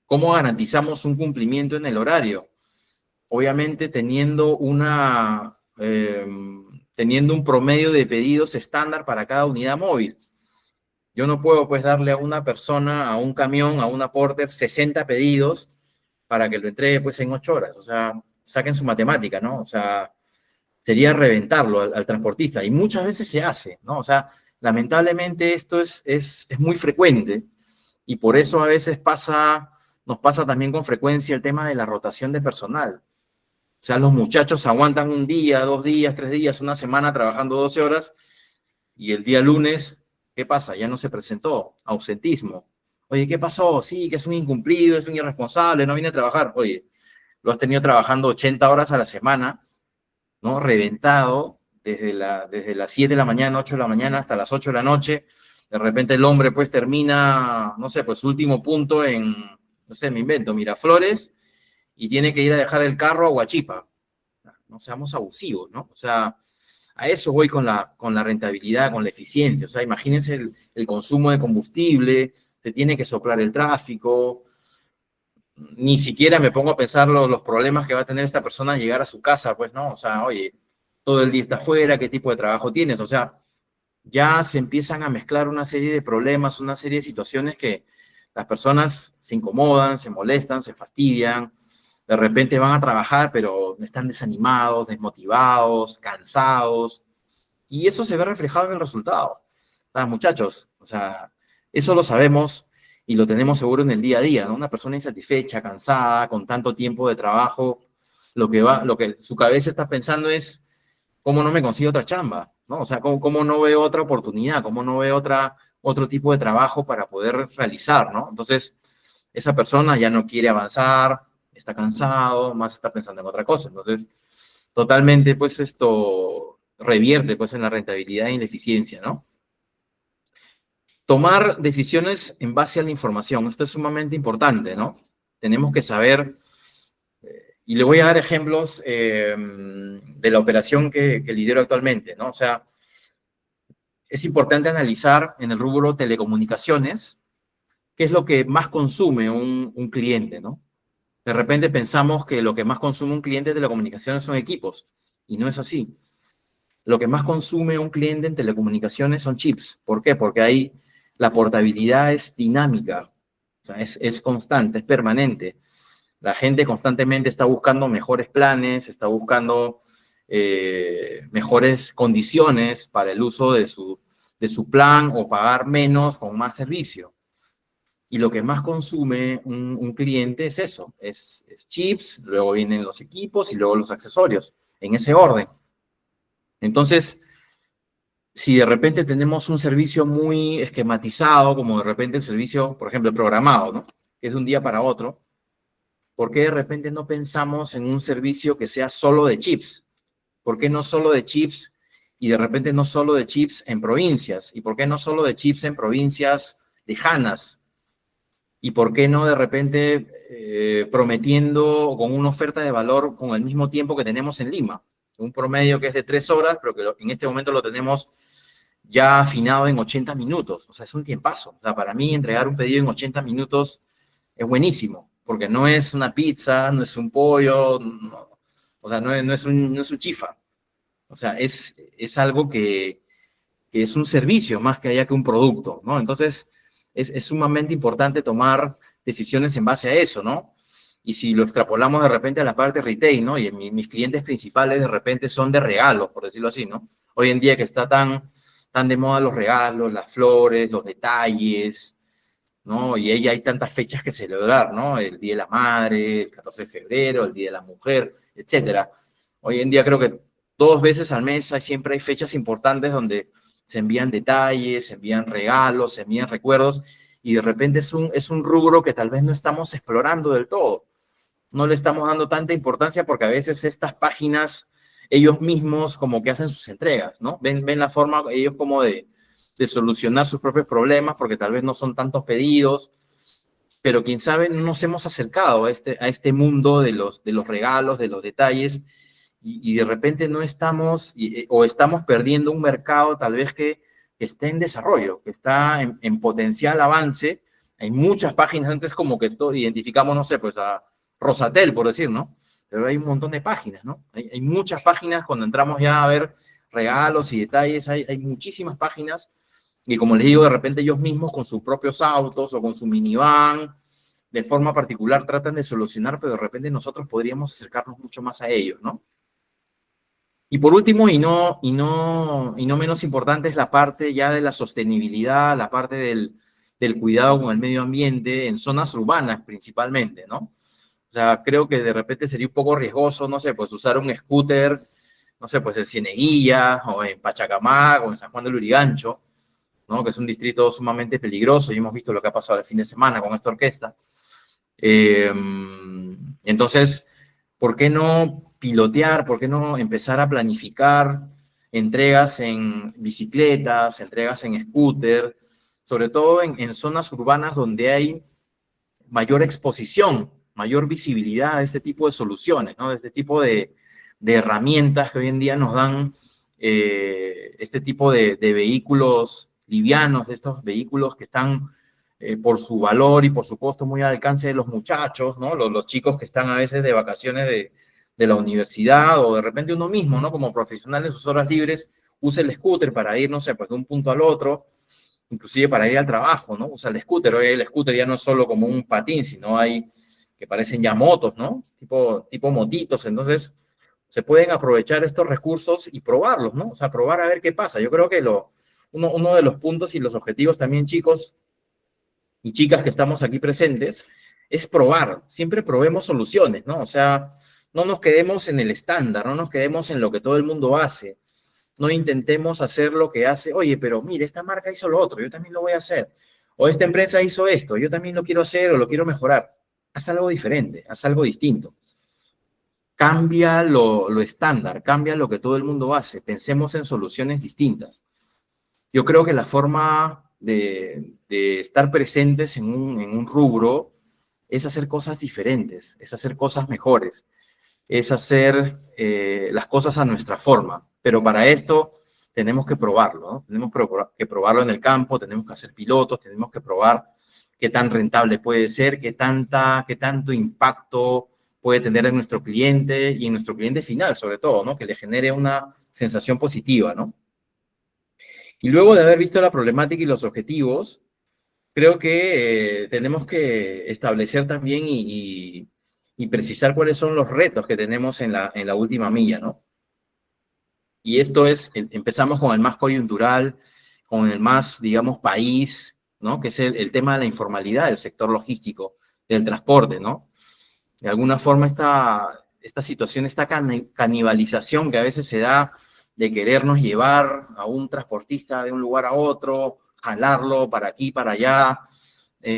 ¿Cómo garantizamos un cumplimiento en el horario? Obviamente teniendo un promedio de pedidos estándar para cada unidad móvil. Yo no puedo pues darle a una persona, a un camión, a una porter 60 pedidos para que lo entregue pues en 8 horas. O sea, saquen su matemática, ¿no? O sea, sería reventarlo al transportista, y muchas veces se hace, ¿no? O sea, lamentablemente esto es muy frecuente, y por eso a veces nos pasa también con frecuencia el tema de la rotación de personal. O sea, los muchachos aguantan un día, 2 días, 3 días, una semana trabajando 12 horas, y el día lunes, ¿qué pasa? Ya no se presentó, ausentismo. Oye, ¿qué pasó? Sí, que es un incumplido, es un irresponsable, no viene a trabajar. Oye, lo has tenido trabajando 80 horas a la semana, ¿no? Reventado desde las 7 de la mañana, 8 de la mañana hasta las 8 de la noche. De repente el hombre pues termina, no sé, pues su último punto en, no sé, me invento, Miraflores, y tiene que ir a dejar el carro a Huachipa. No seamos abusivos, ¿no? O sea, A eso voy con la rentabilidad, con la eficiencia. O sea, imagínense el consumo de combustible, se tiene que soplar el tráfico, ni siquiera me pongo a pensar los problemas que va a tener esta persona al llegar a su casa, pues, ¿no? O sea, oye, todo el día está afuera, ¿qué tipo de trabajo tienes? O sea, ya se empiezan a mezclar una serie de problemas, una serie de situaciones que las personas se incomodan, se molestan, se fastidian, de repente van a trabajar, pero están desanimados, desmotivados, cansados, y eso se ve reflejado en el resultado. Muchachos, o sea, eso lo sabemos y lo tenemos seguro en el día a día, ¿no? Una persona insatisfecha, cansada, con tanto tiempo de trabajo, lo que su cabeza está pensando es, ¿cómo no me consigo otra chamba? ¿No? O sea, ¿cómo no veo otra oportunidad? ¿Cómo no veo otro tipo de trabajo para poder realizar, ¿no? Entonces, esa persona ya no quiere avanzar, está cansado, más está pensando en otra cosa. Entonces, totalmente, pues esto revierte pues en la rentabilidad y en la eficiencia, ¿no? Tomar decisiones en base a la información, esto es sumamente importante, ¿no? Tenemos que saber, y le voy a dar ejemplos de la operación que lidero actualmente, ¿no? O sea, es importante analizar en el rubro telecomunicaciones qué es lo que más consume un cliente, ¿no? De repente pensamos que lo que más consume un cliente de telecomunicaciones son equipos, y no es así. Lo que más consume un cliente en telecomunicaciones son chips. ¿Por qué? Porque ahí la portabilidad es dinámica, o sea, es constante, es permanente. La gente constantemente está buscando mejores planes, está buscando mejores condiciones para el uso de su plan o pagar menos con más servicio. Y lo que más consume un cliente es eso, es chips, luego vienen los equipos y luego los accesorios, en ese orden. Entonces, si de repente tenemos un servicio muy esquematizado, como de repente el servicio, por ejemplo, programado, ¿no? Que es de un día para otro, ¿por qué de repente no pensamos en un servicio que sea solo de chips? ¿Por qué no solo de chips y de repente no solo de chips en provincias? ¿Y por qué no solo de chips en provincias lejanas? ¿Y por qué no de repente prometiendo con una oferta de valor con el mismo tiempo que tenemos en Lima? Un promedio que es de 3 horas, pero que en este momento lo tenemos ya afinado en 80 minutos. O sea, es un tiempazo. O sea, para mí entregar un pedido en 80 minutos es buenísimo, porque no es una pizza, no es un pollo, no, o sea, no es un chifa. O sea, es algo que es un servicio más que allá que un producto, ¿no? Entonces, es sumamente importante tomar decisiones en base a eso, ¿no? Y si lo extrapolamos de repente a la parte retail, ¿no? Y mis clientes principales de repente son de regalos, por decirlo así, ¿no? Hoy en día que está tan de moda los regalos, las flores, los detalles, ¿no? Y ahí hay tantas fechas que celebrar, ¿no? El Día de la Madre, el 14 de febrero, el Día de la Mujer, etcétera. Hoy en día creo que 2 veces al mes siempre hay fechas importantes donde se envían detalles, se envían regalos, se envían recuerdos, y de repente es un rubro que tal vez no estamos explorando del todo. No le estamos dando tanta importancia porque a veces estas páginas, ellos mismos como que hacen sus entregas, ¿no? Ven la forma ellos como de solucionar sus propios problemas porque tal vez no son tantos pedidos, pero quién sabe, no nos hemos acercado a este mundo de los regalos, de los detalles, y de repente no estamos, o estamos perdiendo un mercado tal vez que esté en desarrollo, que está en potencial avance. Hay muchas páginas, antes como que identificamos, no sé, pues a Rosatel, por decir, ¿no? Pero hay un montón de páginas, ¿no? Hay muchas páginas cuando entramos ya a ver regalos y detalles, hay muchísimas páginas, y como les digo, de repente ellos mismos con sus propios autos o con su minivan, de forma particular, tratan de solucionar, pero de repente nosotros podríamos acercarnos mucho más a ellos, ¿no? Y por último, y no menos importante, es la parte ya de la sostenibilidad, la parte del cuidado con el medio ambiente en zonas urbanas principalmente, ¿no? O sea, creo que de repente sería un poco riesgoso, no sé, pues usar un scooter, no sé, pues en Cieneguilla, o en Pachacamac, o en San Juan del Lurigancho, ¿no? Que es un distrito sumamente peligroso, y hemos visto lo que ha pasado el fin de semana con esta orquesta. Entonces, ¿por qué no pilotear? ¿Por qué no empezar a planificar entregas en bicicletas, entregas en scooter, sobre todo en zonas urbanas donde hay mayor exposición, mayor visibilidad de este tipo de soluciones, ¿no? De este tipo de herramientas que hoy en día nos dan este tipo de vehículos livianos, de estos vehículos que están por su valor y por su costo muy al alcance de los muchachos, ¿no? Los chicos que están a veces de vacaciones de la universidad o de repente uno mismo, ¿no? Como profesional en sus horas libres, usa el scooter para ir, no sé, pues de un punto al otro, inclusive para ir al trabajo, ¿no? Usa el scooter. Hoy el scooter ya no es solo como un patín, sino hay que parecen ya motos, ¿no? Tipo motitos. Entonces, se pueden aprovechar estos recursos y probarlos, ¿no? O sea, probar a ver qué pasa. Yo creo que uno de los puntos y los objetivos también, chicos y chicas que estamos aquí presentes, es probar. Siempre probemos soluciones, ¿no? O sea, no nos quedemos en el estándar, no nos quedemos en lo que todo el mundo hace. No intentemos hacer lo que hace, oye, pero mire, esta marca hizo lo otro, yo también lo voy a hacer. O esta empresa hizo esto, yo también lo quiero hacer o lo quiero mejorar. Haz algo diferente, haz algo distinto. Cambia lo estándar, cambia lo que todo el mundo hace. Pensemos en soluciones distintas. Yo creo que la forma de estar presentes en un rubro es hacer cosas diferentes, es hacer cosas mejores, es hacer las cosas a nuestra forma. Pero para esto tenemos que probarlo, ¿no? Tenemos que probarlo en el campo, tenemos que hacer pilotos, tenemos que probar qué tan rentable puede ser, qué tanto impacto puede tener en nuestro cliente y en nuestro cliente final, sobre todo, ¿no? Que le genere una sensación positiva, ¿no? Y luego de haber visto la problemática y los objetivos, creo que tenemos que establecer también y precisar cuáles son los retos que tenemos en la última milla, ¿no? Y esto es, empezamos con el más coyuntural, con el más, digamos, país, ¿no? Que es el tema de la informalidad del sector logístico, del transporte, ¿no? De alguna forma esta situación, esta canibalización que a veces se da de querernos llevar a un transportista de un lugar a otro, jalarlo para aquí, para allá,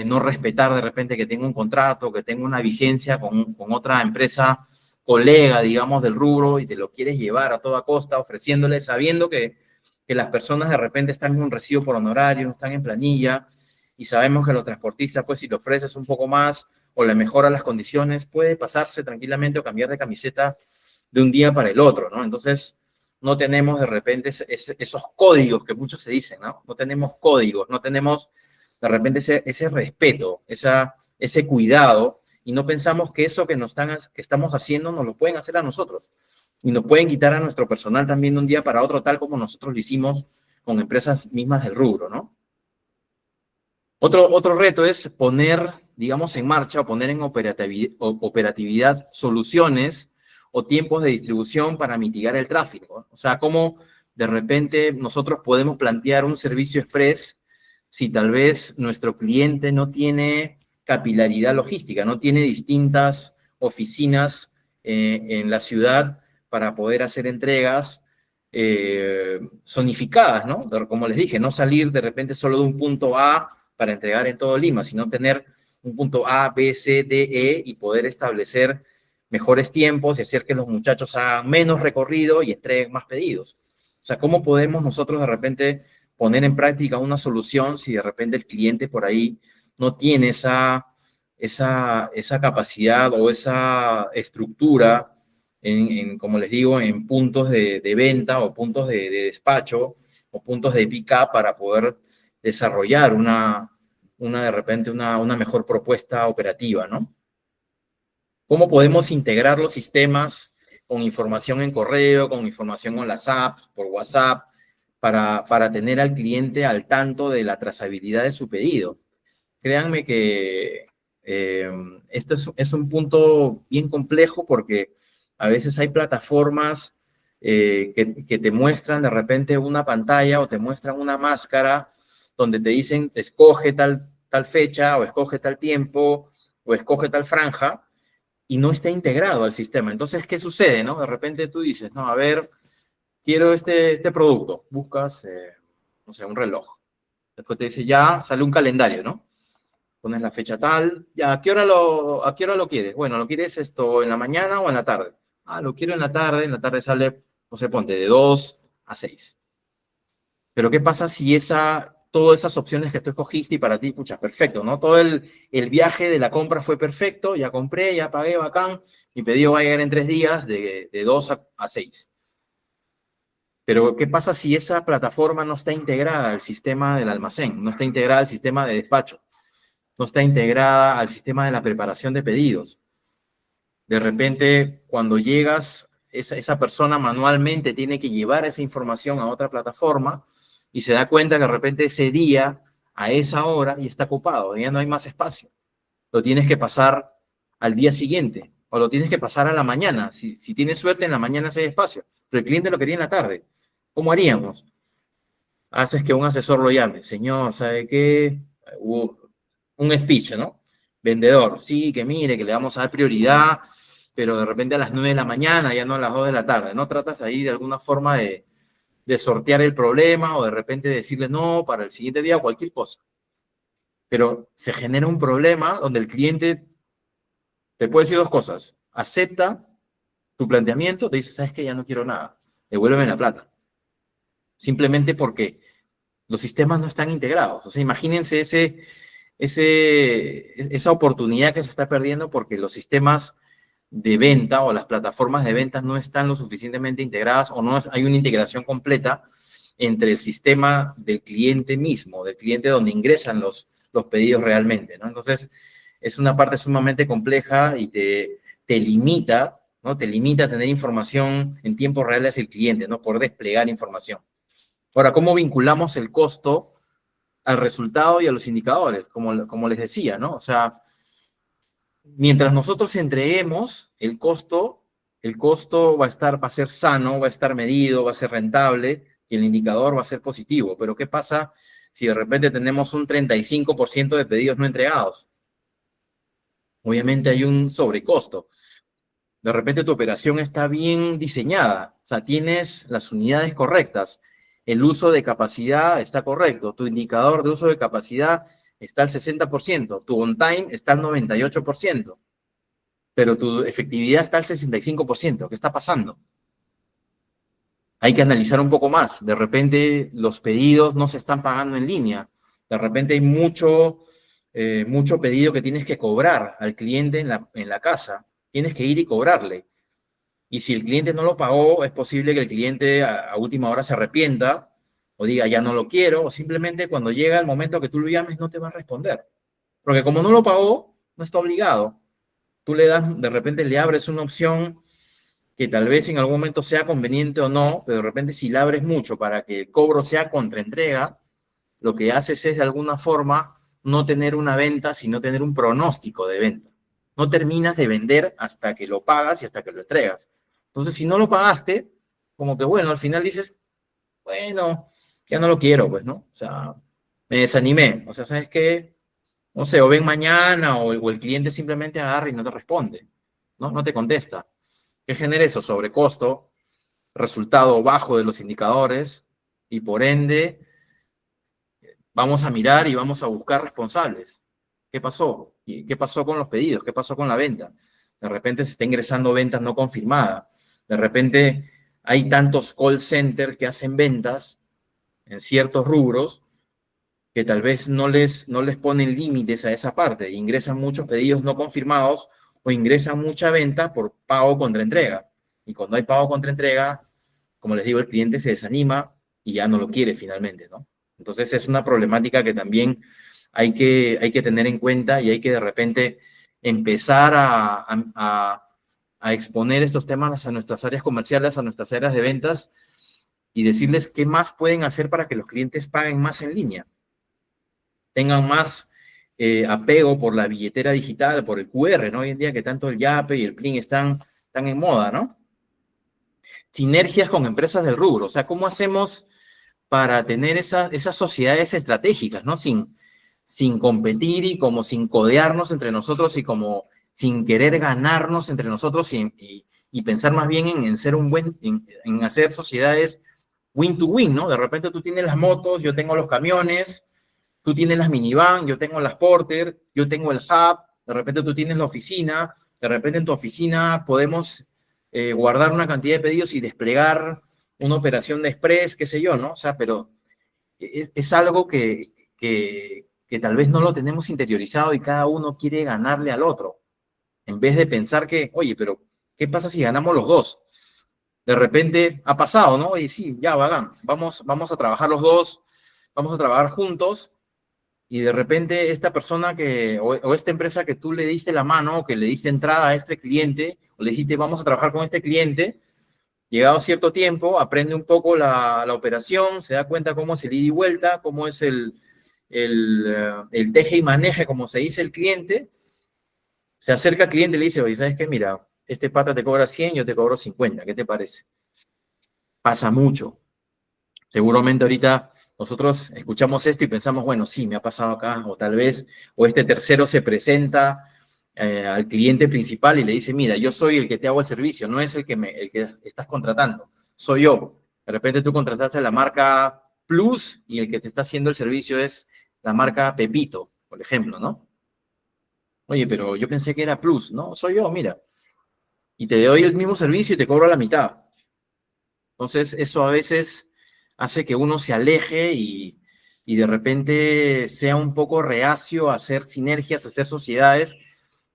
no respetar de repente que tenga un contrato, que tenga una vigencia con otra empresa colega, digamos, del rubro y te lo quieres llevar a toda costa, ofreciéndole, sabiendo que las personas de repente están en un recibo por honorario, no están en planilla, y sabemos que los transportistas, pues si le ofreces un poco más o le mejoras las condiciones, puede pasarse tranquilamente o cambiar de camiseta de un día para el otro, ¿no? Entonces, no tenemos de repente esos códigos que muchos se dicen, ¿no? No tenemos códigos, no tenemos de repente ese respeto, ese cuidado, y no pensamos que eso que estamos haciendo nos lo pueden hacer a nosotros, y nos pueden quitar a nuestro personal también de un día para otro, tal como nosotros lo hicimos con empresas mismas del rubro, ¿no? Otro reto es poner, digamos, en marcha o poner en operatividad soluciones o tiempos de distribución para mitigar el tráfico. O sea, cómo de repente nosotros podemos plantear un servicio express si tal vez nuestro cliente no tiene capilaridad logística, no tiene distintas oficinas en la ciudad para poder hacer entregas zonificadas, ¿no? Como les dije, no salir de repente solo de un punto A para entregar en todo Lima, sino tener un punto A, B, C, D, E y poder establecer mejores tiempos y hacer que los muchachos hagan menos recorrido y entreguen más pedidos. O sea, ¿cómo podemos nosotros de repente poner en práctica una solución si de repente el cliente por ahí no tiene esa capacidad o esa estructura como les digo, en puntos de venta o puntos de despacho o puntos de pick-up para poder desarrollar de repente una mejor propuesta operativa, ¿no? ¿Cómo podemos integrar los sistemas con información en correo, con información con las apps, por WhatsApp, para tener al cliente al tanto de la trazabilidad de su pedido? Créanme que esto es un punto bien complejo porque a veces hay plataformas que te muestran de repente una pantalla o te muestran una máscara donde te dicen escoge tal fecha o escoge tal tiempo o escoge tal franja y no está integrado al sistema. Entonces, ¿qué sucede, no? De repente tú dices, no, a ver, quiero este producto. Buscas, no sé, un reloj. Después te dice, ya, sale un calendario, ¿no? Pones la fecha tal, ya, a qué hora lo quieres? Bueno, ¿lo quieres esto en la mañana o en la tarde? Ah, lo quiero en la tarde sale, no sé, ponte de 2 a 6. Pero ¿qué pasa si todas esas opciones que tú escogiste y para ti, pucha, perfecto, ¿no? Todo el viaje de la compra fue perfecto, ya compré, ya pagué, bacán, mi pedido va a llegar en 3 días de 2 a 6. Pero, ¿qué pasa si esa plataforma no está integrada al sistema del almacén, no está integrada al sistema de despacho, no está integrada al sistema de la preparación de pedidos? De repente, cuando llegas, esa persona manualmente tiene que llevar esa información a otra plataforma y se da cuenta que de repente ese día, a esa hora, ya está ocupado, ya no hay más espacio. Lo tienes que pasar al día siguiente o lo tienes que pasar a la mañana. Si tienes suerte, en la mañana sí hay espacio, pero el cliente lo quería en la tarde. ¿Cómo haríamos? Haces que un asesor lo llame. Señor, ¿sabe qué? Un speech, ¿no? Vendedor. Sí, que mire, que le vamos a dar prioridad, pero de repente a las 9 de la mañana, ya no a las 2 de la tarde. ¿No tratas ahí de alguna forma de sortear el problema o de repente decirle no para el siguiente día o cualquier cosa? Pero se genera un problema donde el cliente te puede decir dos cosas. Acepta tu planteamiento, te dice, ¿sabes qué? Ya no quiero nada. Devuélveme la plata. Simplemente porque los sistemas no están integrados. O sea, imagínense esa oportunidad que se está perdiendo porque los sistemas de venta o las plataformas de ventas no están lo suficientemente integradas o no hay una integración completa entre el sistema del cliente mismo, del cliente donde ingresan los pedidos realmente, ¿no? Entonces, es una parte sumamente compleja y te limita, ¿no? Te limita a tener información en tiempo real hacia el cliente, ¿no? Por desplegar información. Ahora, ¿cómo vinculamos el costo al resultado y a los indicadores? Como les decía, ¿no? O sea, mientras nosotros entreguemos el costo va a ser sano, va a estar medido, va a ser rentable y el indicador va a ser positivo. Pero ¿qué pasa si de repente tenemos un 35% de pedidos no entregados? Obviamente hay un sobrecosto. De repente tu operación está bien diseñada, o sea, tienes las unidades correctas, el uso de capacidad está correcto, tu indicador de uso de capacidad está al 60%, tu on time está al 98%, pero tu efectividad está al 65%. ¿Qué está pasando? Hay que analizar un poco más. De repente los pedidos no se están pagando en línea. De repente hay mucho pedido que tienes que cobrar al cliente en la casa. Tienes que ir y cobrarle. Y si el cliente no lo pagó, es posible que el cliente a última hora se arrepienta o diga, ya no lo quiero, o simplemente cuando llega el momento que tú lo llames no te va a responder. Porque como no lo pagó, no está obligado. Tú le das, de repente le abres una opción que tal vez en algún momento sea conveniente o no, pero de repente si la abres mucho para que el cobro sea contraentrega, lo que haces es de alguna forma no tener una venta, sino tener un pronóstico de venta. No terminas de vender hasta que lo pagas y hasta que lo entregas. Entonces, si no lo pagaste, como que bueno, al final dices, bueno, ya no lo quiero, pues, ¿no? O sea, me desanimé. O sea, ¿sabes qué? No sé, o ven mañana o el cliente simplemente agarra y no te responde, ¿no? No te contesta. ¿Qué genera eso? Sobrecosto, resultado bajo de los indicadores y por ende vamos a mirar y vamos a buscar responsables. ¿Qué pasó? ¿Qué pasó con los pedidos? ¿Qué pasó con la venta? De repente se está ingresando ventas no confirmadas. De repente hay tantos call centers que hacen ventas en ciertos rubros que tal vez no les ponen límites a esa parte. Ingresan muchos pedidos no confirmados o ingresan mucha venta por pago contra entrega. Y cuando hay pago contra entrega, como les digo, el cliente se desanima y ya no lo quiere finalmente, ¿no? Entonces es una problemática que también hay que tener en cuenta y hay que de repente empezar a exponer estos temas a nuestras áreas comerciales, a nuestras áreas de ventas y decirles qué más pueden hacer para que los clientes paguen más en línea, tengan más apego por la billetera digital, por el QR, ¿no? Hoy en día que tanto el Yape y el Plin están en moda, ¿no? Sinergias con empresas del rubro, o sea, ¿cómo hacemos para tener esas sociedades estratégicas, ¿no? Sin competir y como sin codearnos entre nosotros y como sin querer ganarnos entre nosotros y pensar más bien en ser en hacer sociedades win to win, ¿no? De repente tú tienes las motos, yo tengo los camiones, tú tienes las minivan, yo tengo las porter, yo tengo el hub, de repente tú tienes la oficina, de repente en tu oficina podemos guardar una cantidad de pedidos y desplegar una operación de express, qué sé yo, ¿no? O sea, pero es algo que tal vez no lo tenemos interiorizado y cada uno quiere ganarle al otro, en vez de pensar que, oye, pero ¿qué pasa si ganamos los dos? de repente ha pasado, ¿no? Oye, sí, ya, bacán, vamos a trabajar los dos, vamos a trabajar juntos, y de repente esta persona o esta empresa que tú le diste la mano, que le diste entrada a este cliente, o le dijiste vamos a trabajar con este cliente, llegado cierto tiempo, aprende un poco la operación, se da cuenta cómo es el ida y vuelta, cómo es el teje y maneje, como se dice el cliente, se acerca al cliente y le dice, oye, ¿sabes qué? Mira, este pata te cobra 100, yo te cobro 50, ¿qué te parece? Pasa mucho. Seguramente ahorita nosotros escuchamos esto y pensamos, bueno, sí, me ha pasado acá, o tal vez, o este tercero se presenta al cliente principal y le dice, mira, yo soy el que te hago el servicio, no es el que estás contratando, soy yo. De repente tú contrataste la marca Plus y el que te está haciendo el servicio es la marca Pepito, por ejemplo, ¿no? Oye, pero yo pensé que era Plus, ¿no? Soy yo, mira. Y te doy el mismo servicio y te cobro la mitad. Entonces, eso a veces hace que uno se aleje y de repente sea un poco reacio a hacer sinergias, a hacer sociedades,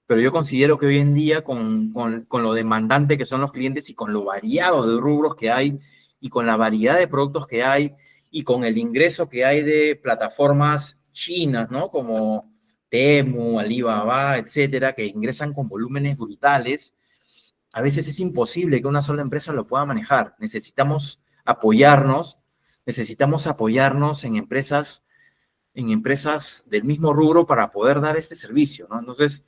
pero yo considero que hoy en día con lo demandante que son los clientes y con lo variado de rubros que hay y con la variedad de productos que hay y con el ingreso que hay de plataformas chinas, ¿no? Como Temu, Alibaba, etcétera, que ingresan con volúmenes brutales, a veces es imposible que una sola empresa lo pueda manejar. Necesitamos apoyarnos en empresas del mismo rubro para poder dar este servicio, ¿no? Entonces,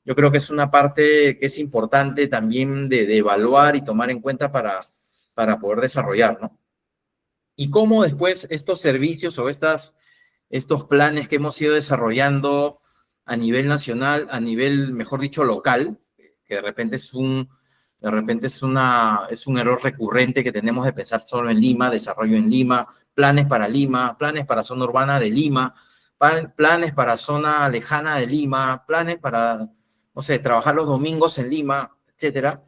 yo creo que es una parte que es importante también de evaluar y tomar en cuenta para poder desarrollar, ¿no? Y cómo después estos servicios o estos planes que hemos ido desarrollando a nivel nacional, a nivel, mejor dicho, local, que es un error recurrente que tenemos de pensar solo en Lima, desarrollo en Lima, Lima, planes para zona urbana de Lima, planes para zona lejana de Lima, planes para, no sé, trabajar los domingos en Lima, etcétera.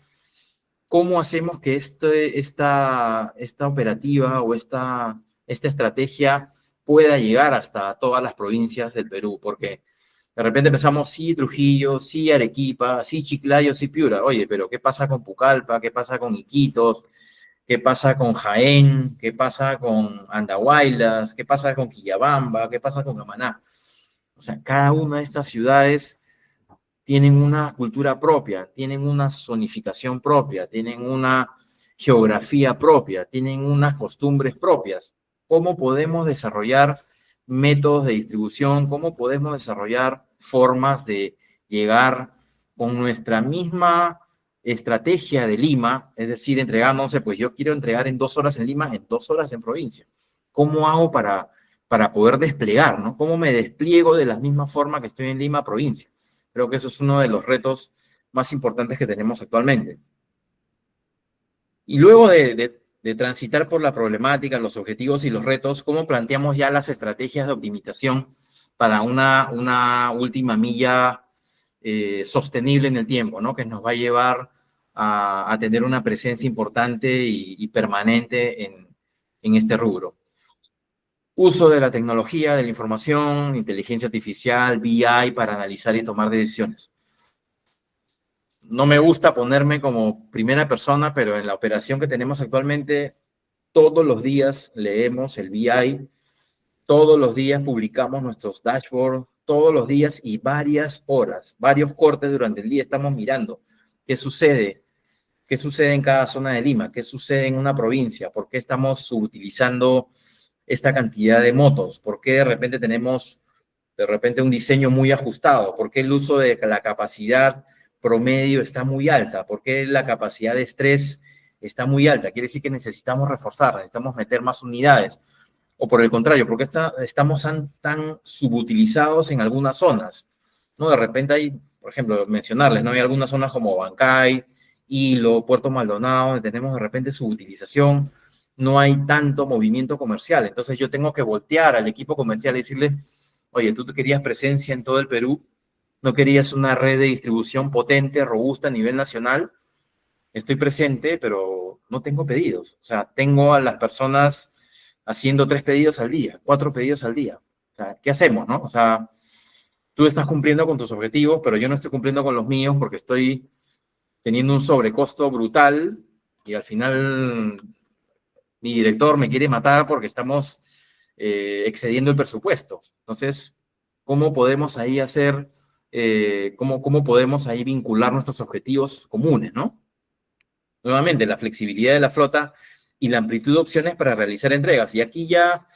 ¿Cómo hacemos que esta operativa o esta estrategia pueda llegar hasta todas las provincias del Perú? Porque de repente pensamos, sí, Trujillo, sí, Arequipa, sí, Chiclayo, sí, Piura. Oye, pero ¿qué pasa con Pucallpa? ¿Qué pasa con Iquitos? ¿Qué pasa con Jaén? ¿Qué pasa con Andahuaylas? ¿Qué pasa con Quillabamba? ¿Qué pasa con Camaná? O sea, cada una de estas ciudades tienen una cultura propia, tienen una zonificación propia, tienen una geografía propia, tienen unas costumbres propias. ¿Cómo podemos desarrollar métodos de distribución? ¿Cómo podemos desarrollar formas de llegar con nuestra misma estrategia de Lima? Es decir, entregar, no sé, pues yo quiero entregar en 2 horas en Lima, en 2 horas en provincia. ¿Cómo hago para poder desplegar, ¿no? ¿Cómo me despliego de la misma forma que estoy en Lima, provincia? Creo que eso es uno de los retos más importantes que tenemos actualmente. Y luego de transitar por la problemática, los objetivos y los retos, ¿cómo planteamos ya las estrategias de optimización para una última milla sostenible en el tiempo, ¿no? Que nos va a llevar a tener una presencia importante y permanente en este rubro? Uso de la tecnología, de la información, inteligencia artificial, BI para analizar y tomar decisiones. No me gusta ponerme como primera persona, pero en la operación que tenemos actualmente, todos los días leemos el BI, todos los días publicamos nuestros dashboards, todos los días y varias horas, varios cortes durante el día estamos mirando qué sucede en cada zona de Lima, qué sucede en una provincia, por qué estamos subutilizando esta cantidad de motos, por qué de repente tenemos un diseño muy ajustado, por qué el uso de la capacidad promedio está muy alta, por qué la capacidad de estrés está muy alta. Quiere decir que necesitamos reforzar, necesitamos meter más unidades. O por el contrario, porque estamos tan subutilizados en algunas zonas, ¿no? De repente hay, por ejemplo, mencionarles, ¿no? Hay algunas zonas como Bancay, Hilo, Puerto Maldonado, donde tenemos de repente subutilización, no hay tanto movimiento comercial. Entonces yo tengo que voltear al equipo comercial y decirle, oye, tú querías presencia en todo el Perú, no querías una red de distribución potente, robusta a nivel nacional. Estoy presente, pero no tengo pedidos. O sea, tengo a las personas haciendo 3 pedidos al día, 4 pedidos al día. O sea, ¿qué hacemos, no? O sea, tú estás cumpliendo con tus objetivos, pero yo no estoy cumpliendo con los míos porque estoy teniendo un sobrecosto brutal y al final mi director me quiere matar porque estamos excediendo el presupuesto. Entonces, ¿cómo podemos ahí hacer, cómo podemos ahí vincular nuestros objetivos comunes, ¿no? Nuevamente, la flexibilidad de la flota y la amplitud de opciones para realizar entregas. Y aquí ya,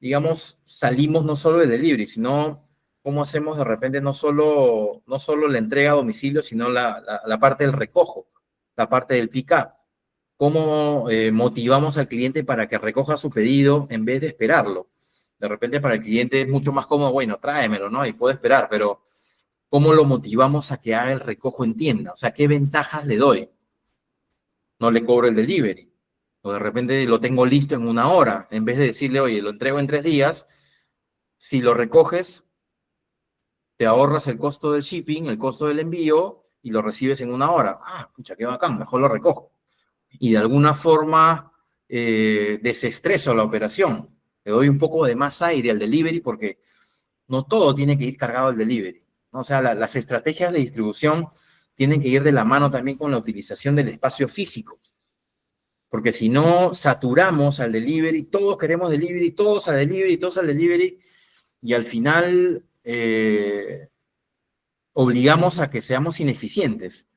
digamos, salimos no solo del delivery, sino cómo hacemos de repente no solo la entrega a domicilio, sino la parte del recojo, la parte del pick-up. Cómo motivamos al cliente para que recoja su pedido en vez de esperarlo. De repente para el cliente es mucho más cómodo, bueno, tráemelo, ¿no? Y puede esperar, pero ¿cómo lo motivamos a que haga el recojo en tienda? O sea, ¿qué ventajas le doy? No le cobro el delivery. O de repente lo tengo listo en 1 hora. En vez de decirle, oye, lo entrego en 3 días, si lo recoges, te ahorras el costo del shipping, el costo del envío, y lo recibes en 1 hora. Ah, pucha, qué bacán, mejor lo recojo. Y de alguna forma desestreso la operación. Le doy un poco de más aire al delivery porque no todo tiene que ir cargado al delivery, ¿no? O sea, las estrategias de distribución tienen que ir de la mano también con la utilización del espacio físico. Porque si no, saturamos al delivery, todos queremos delivery, todos al delivery, todos al delivery, y al final obligamos a que seamos ineficientes.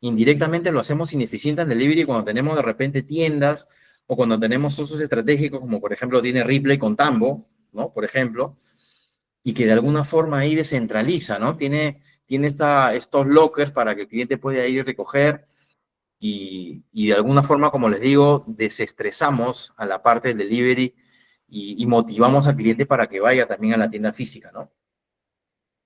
Indirectamente lo hacemos ineficiente al delivery cuando tenemos de repente tiendas o cuando tenemos socios estratégicos, como por ejemplo tiene Ripley con Tambo, ¿no? Por ejemplo, y que de alguna forma ahí descentraliza, ¿no? Tiene estos lockers para que el cliente pueda ir y recoger y de alguna forma, como les digo, desestresamos a la parte del delivery y motivamos al cliente para que vaya también a la tienda física, ¿no?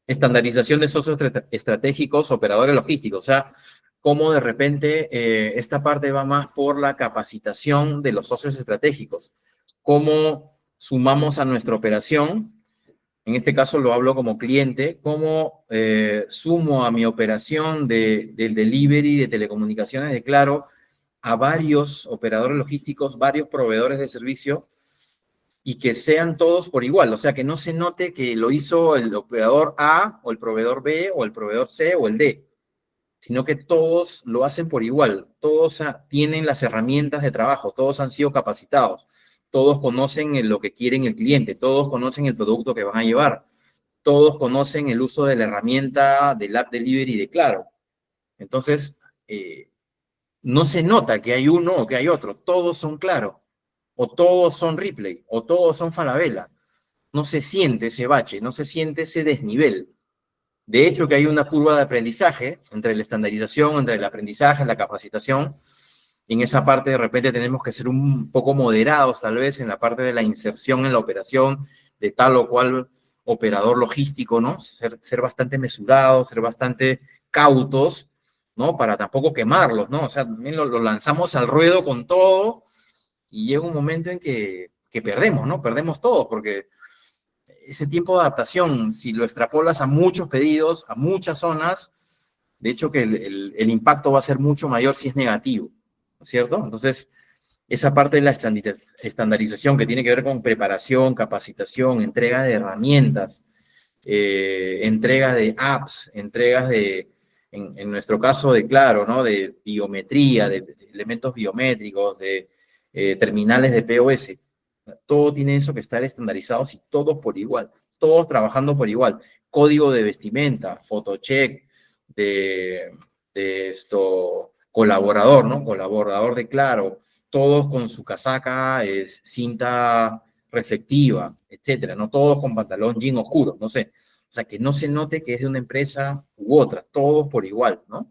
Estandarización de socios estratégicos, operadores logísticos, o sea, cómo de repente esta parte va más por la capacitación de los socios estratégicos, cómo sumamos a nuestra operación, en este caso lo hablo como cliente, cómo sumo a mi operación del delivery de telecomunicaciones de Claro a varios operadores logísticos, varios proveedores de servicio, y que sean todos por igual, o sea, que no se note que lo hizo el operador A o el proveedor B o el proveedor C o el D, sino que todos lo hacen por igual, todos tienen las herramientas de trabajo, todos han sido capacitados, todos conocen lo que quieren el cliente, todos conocen el producto que van a llevar, todos conocen el uso de la herramienta del app delivery de Claro. Entonces, no se nota que hay uno o que hay otro, todos son Claro, o todos son Ripley, o todos son Falabella. No se siente ese bache, no se siente ese desnivel. De hecho, que hay una curva de aprendizaje entre la estandarización, entre el aprendizaje, la capacitación. En esa parte, de repente, tenemos que ser un poco moderados, tal vez, en la parte de la inserción en la operación de tal o cual operador logístico, ¿no? Ser bastante mesurados, ser bastante cautos, ¿no? Para tampoco quemarlos, ¿no? O sea, también lo lanzamos al ruedo con todo y llega un momento en que perdemos, ¿no? Perdemos todo, porque ese tiempo de adaptación, si lo extrapolas a muchos pedidos, a muchas zonas, de hecho que el impacto va a ser mucho mayor si es negativo, ¿no es cierto? Entonces, esa parte de la estandarización que tiene que ver con preparación, capacitación, entrega de herramientas, entrega de apps, entregas de, en nuestro caso de Claro, ¿no? De biometría, de elementos biométricos, de terminales de POS. Todo tiene eso que estar estandarizados y todos por igual, todos trabajando por igual. Código de vestimenta, photocheck, de esto, colaborador, ¿no? Colaborador de Claro, todos con su casaca, cinta reflectiva, etcétera, no todos con pantalón jean oscuro, no sé. O sea, que no se note que es de una empresa u otra, todos por igual, ¿no?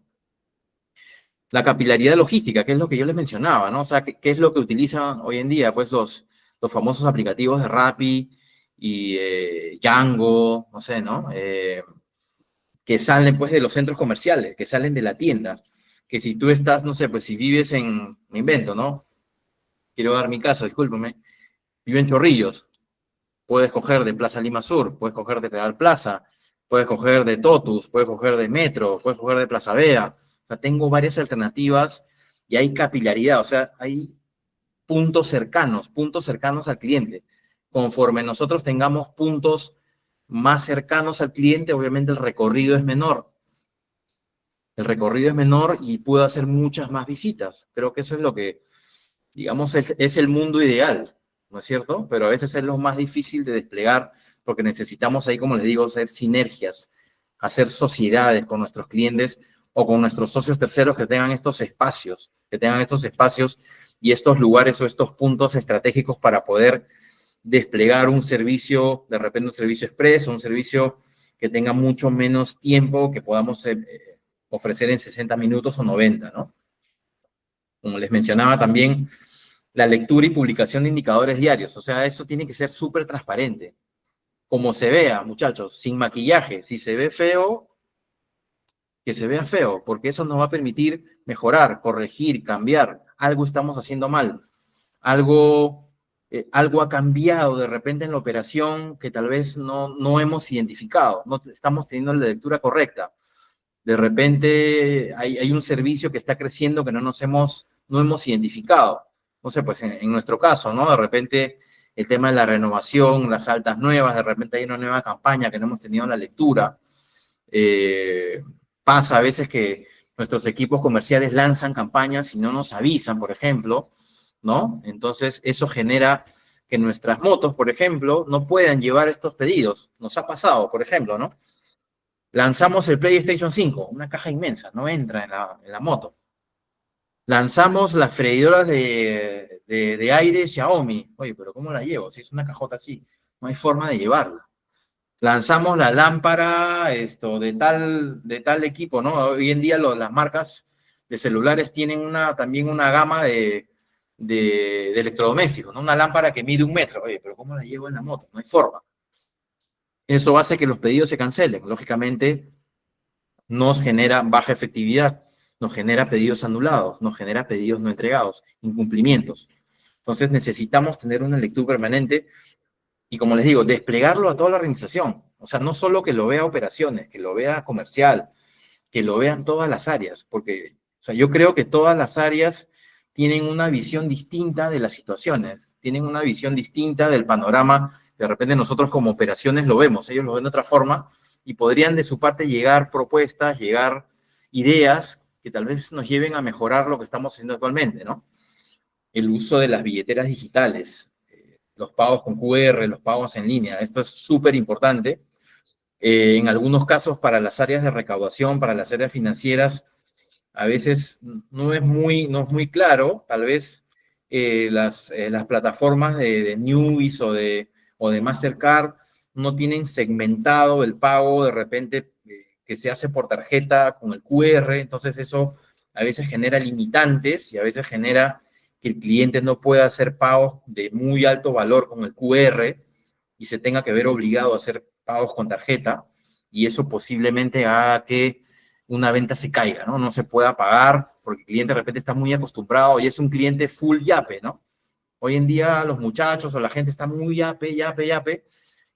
La capilaridad logística, que es lo que yo les mencionaba, ¿no? O sea, ¿qué es lo que utilizan hoy en día? Pues los famosos aplicativos de Rappi y Django, no sé, ¿no? Que salen pues de los centros comerciales, que salen de la tienda, que si tú estás, no sé, pues si vives me invento, ¿no? Quiero dar mi caso, discúlpame, vivo en Chorrillos, puedes coger de Plaza Lima Sur, puedes coger de Real Plaza, puedes coger de Totus, puedes coger de Metro, puedes coger de Plaza Vea, o sea, tengo varias alternativas y hay capilaridad, o sea, hay puntos cercanos al cliente. Conforme nosotros tengamos puntos más cercanos al cliente, obviamente el recorrido es menor. el recorrido es menor y puedo hacer muchas más visitas. Creo que eso es lo que, digamos, es el mundo ideal, ¿no es cierto? Pero a veces es lo más difícil de desplegar porque necesitamos ahí, como les digo, hacer sinergias, hacer sociedades con nuestros clientes o con nuestros socios terceros que tengan estos espacios, y estos lugares o estos puntos estratégicos para poder desplegar un servicio, de repente un servicio expreso, un servicio que tenga mucho menos tiempo, que podamos ofrecer en 60 minutos o 90, ¿no? Como les mencionaba también, la lectura y publicación de indicadores diarios, o sea, eso tiene que ser súper transparente. Como se vea, muchachos, sin maquillaje, si se ve feo, que se vea feo, porque eso nos va a permitir mejorar, corregir, cambiar. Algo estamos haciendo mal, algo ha cambiado de repente en la operación que tal vez no hemos identificado, no estamos teniendo la lectura correcta. De repente hay un servicio que está creciendo que no hemos identificado. No sé, pues en nuestro caso, ¿no? De repente el tema de la renovación, las altas nuevas, de repente hay una nueva campaña que no hemos tenido en la lectura. Pasa a veces que nuestros equipos comerciales lanzan campañas y no nos avisan, por ejemplo, ¿no? Entonces eso genera que nuestras motos, por ejemplo, no puedan llevar estos pedidos. Nos ha pasado, por ejemplo, ¿no? Lanzamos el PlayStation 5, una caja inmensa, no entra en la moto. Lanzamos las freidoras de aire Xiaomi. Oye, pero ¿cómo la llevo? Si es una cajota así, no hay forma de llevarla. Lanzamos la lámpara de tal equipo, ¿no? Hoy en día las marcas de celulares tienen también una gama de electrodomésticos, ¿no? Una lámpara que mide 1 metro. Oye, pero ¿cómo la llevo en la moto? No hay forma. Eso hace que los pedidos se cancelen. Lógicamente, nos genera baja efectividad, nos genera pedidos anulados, nos genera pedidos no entregados, incumplimientos. Entonces necesitamos tener una lectura permanente y, como les digo, desplegarlo a toda la organización. O sea, no solo que lo vea operaciones, que lo vea comercial, que lo vean todas las áreas, porque, o sea, yo creo que todas las áreas tienen una visión distinta de las situaciones, tienen una visión distinta del panorama. De repente nosotros como operaciones lo vemos, ellos lo ven de otra forma, y podrían de su parte llegar propuestas, llegar ideas que tal vez nos lleven a mejorar lo que estamos haciendo actualmente, ¿no? El uso de las billeteras digitales, los pagos con QR, los pagos en línea, esto es súper importante. En algunos casos para las áreas de recaudación, para las áreas financieras, a veces no es muy claro, tal vez las plataformas de Newbies o de Mastercard no tienen segmentado el pago de repente que se hace por tarjeta con el QR, entonces eso a veces genera limitantes y a veces genera que el cliente no pueda hacer pagos de muy alto valor con el QR y se tenga que ver obligado a hacer pagos con tarjeta, y eso posiblemente haga que una venta se caiga, ¿no? No se pueda pagar porque el cliente de repente está muy acostumbrado y es un cliente full yape, ¿no? Hoy en día los muchachos o la gente está muy yape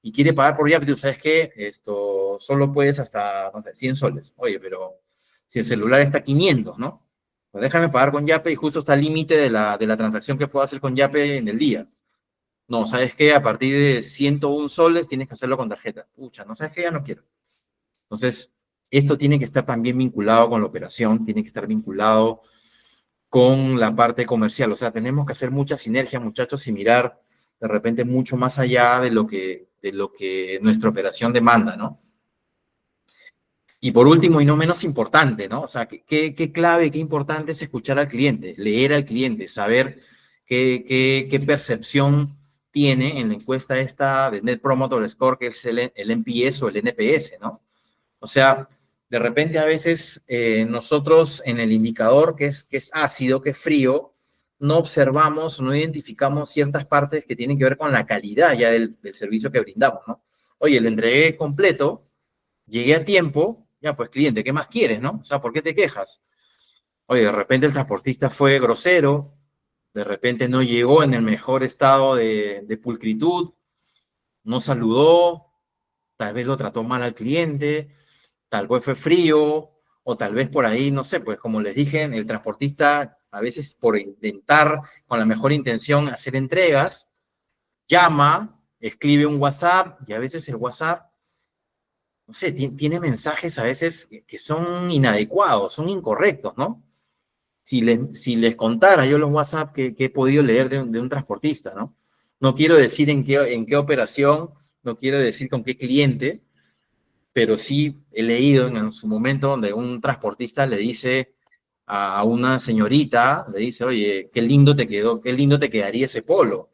y quiere pagar por yape. Tú sabes que esto solo puedes hasta, no sé, 100 soles. Oye, pero si el celular está a 500, ¿no? Pues déjame pagar con yape y justo está el límite de la transacción que puedo hacer con yape en el día. No, ¿sabes qué? A partir de 101 soles tienes que hacerlo con tarjeta. Pucha, ¿no sabes qué? Ya no quiero. Entonces, esto tiene que estar también vinculado con la operación, tiene que estar vinculado con la parte comercial. O sea, tenemos que hacer mucha sinergia, muchachos, y mirar de repente mucho más allá de lo que nuestra operación demanda, ¿no? Y por último, y no menos importante, ¿no? O sea, qué clave, qué importante es escuchar al cliente, leer al cliente, saber qué percepción tiene en la encuesta esta de Net Promoter Score, que es el NPS o el NPS, ¿no? O sea, de repente a veces nosotros en el indicador que es ácido, que es frío, no observamos, no identificamos ciertas partes que tienen que ver con la calidad ya del servicio que brindamos, ¿no? Oye, lo entregué completo, llegué a tiempo, ya pues cliente, ¿qué más quieres, no? O sea, ¿por qué te quejas? Oye, de repente el transportista fue grosero, de repente no llegó en el mejor estado de pulcritud, no saludó, tal vez lo trató mal al cliente, tal vez fue frío, o tal vez por ahí, no sé, pues como les dije, el transportista a veces por intentar con la mejor intención hacer entregas, llama, escribe un WhatsApp y a veces el WhatsApp no sé, tiene mensajes a veces que son inadecuados, son incorrectos, ¿no? Si les contara yo los WhatsApp que he podido leer de un transportista, ¿no? No quiero decir en qué operación, no quiero decir con qué cliente, pero sí he leído en su momento donde un transportista le dice a una señorita, le dice, oye, qué lindo te quedó, qué lindo te quedaría ese polo,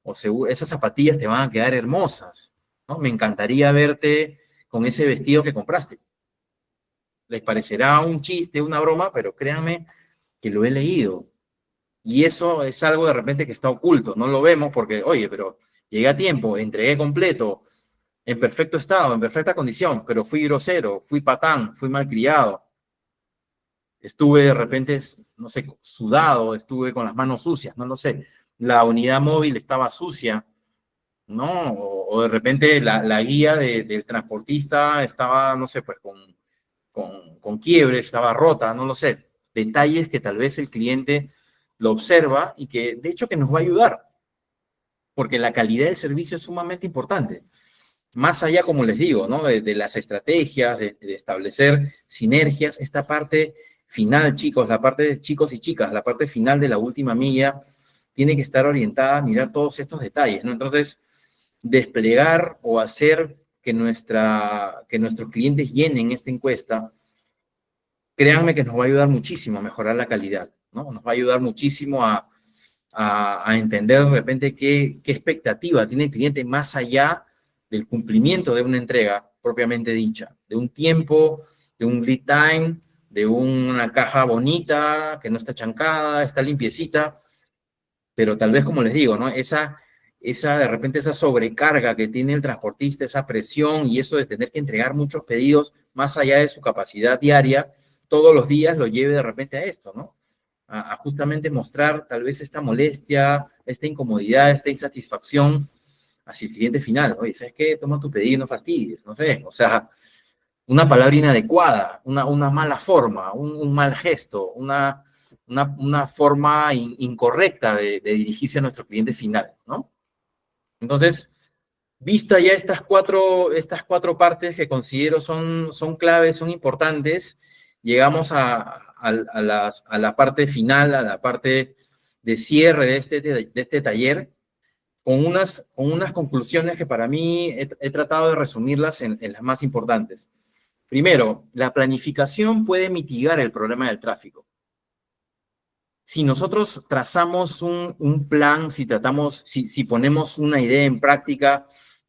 o esas zapatillas te van a quedar hermosas, ¿no? Me encantaría verte con ese vestido que compraste. Les parecerá un chiste, una broma, pero créanme que lo he leído. Y eso es algo de repente que está oculto, no lo vemos porque, oye, pero llegué a tiempo, entregué completo, en perfecto estado, en perfecta condición, pero fui grosero, fui patán, fui malcriado, estuve de repente, no sé, sudado, estuve con las manos sucias, no lo sé, la unidad móvil estaba sucia, ¿no? O de repente la guía del transportista estaba, no sé, pues con quiebre, estaba rota, no lo sé. Detalles que tal vez el cliente lo observa y que de hecho que nos va a ayudar, porque la calidad del servicio es sumamente importante. Más allá, como les digo, ¿no? De las estrategias, de establecer sinergias, esta parte final, chicos, la parte de chicos y chicas, la parte final de la última milla, tiene que estar orientada a mirar todos estos detalles, ¿no? Entonces, desplegar o hacer que nuestros clientes llenen esta encuesta, créanme que nos va a ayudar muchísimo a mejorar la calidad, ¿no? Nos va a ayudar muchísimo a entender de repente qué expectativa tiene el cliente más allá del cumplimiento de una entrega propiamente dicha, de un tiempo, de un lead time, de una caja bonita, que no está chancada, está limpiecita, pero tal vez, como les digo, ¿no? De repente esa sobrecarga que tiene el transportista, esa presión y eso de tener que entregar muchos pedidos más allá de su capacidad diaria, todos los días lo lleve de repente a esto, ¿no? A justamente mostrar tal vez esta molestia, esta incomodidad, esta insatisfacción hacia el cliente final. Oye, ¿sabes qué? Toma tu pedido y no fastidies, no sé, o sea, una palabra inadecuada, una mala forma, un mal gesto, una forma incorrecta de dirigirse a nuestro cliente final, ¿no? Entonces, vista ya estas cuatro partes que considero son claves, son importantes, llegamos a la parte final, a la parte de cierre de este taller, con unas conclusiones que para mí he tratado de resumirlas en las más importantes. Primero, la planificación puede mitigar el problema del tráfico. Si nosotros trazamos un plan, si ponemos una idea en práctica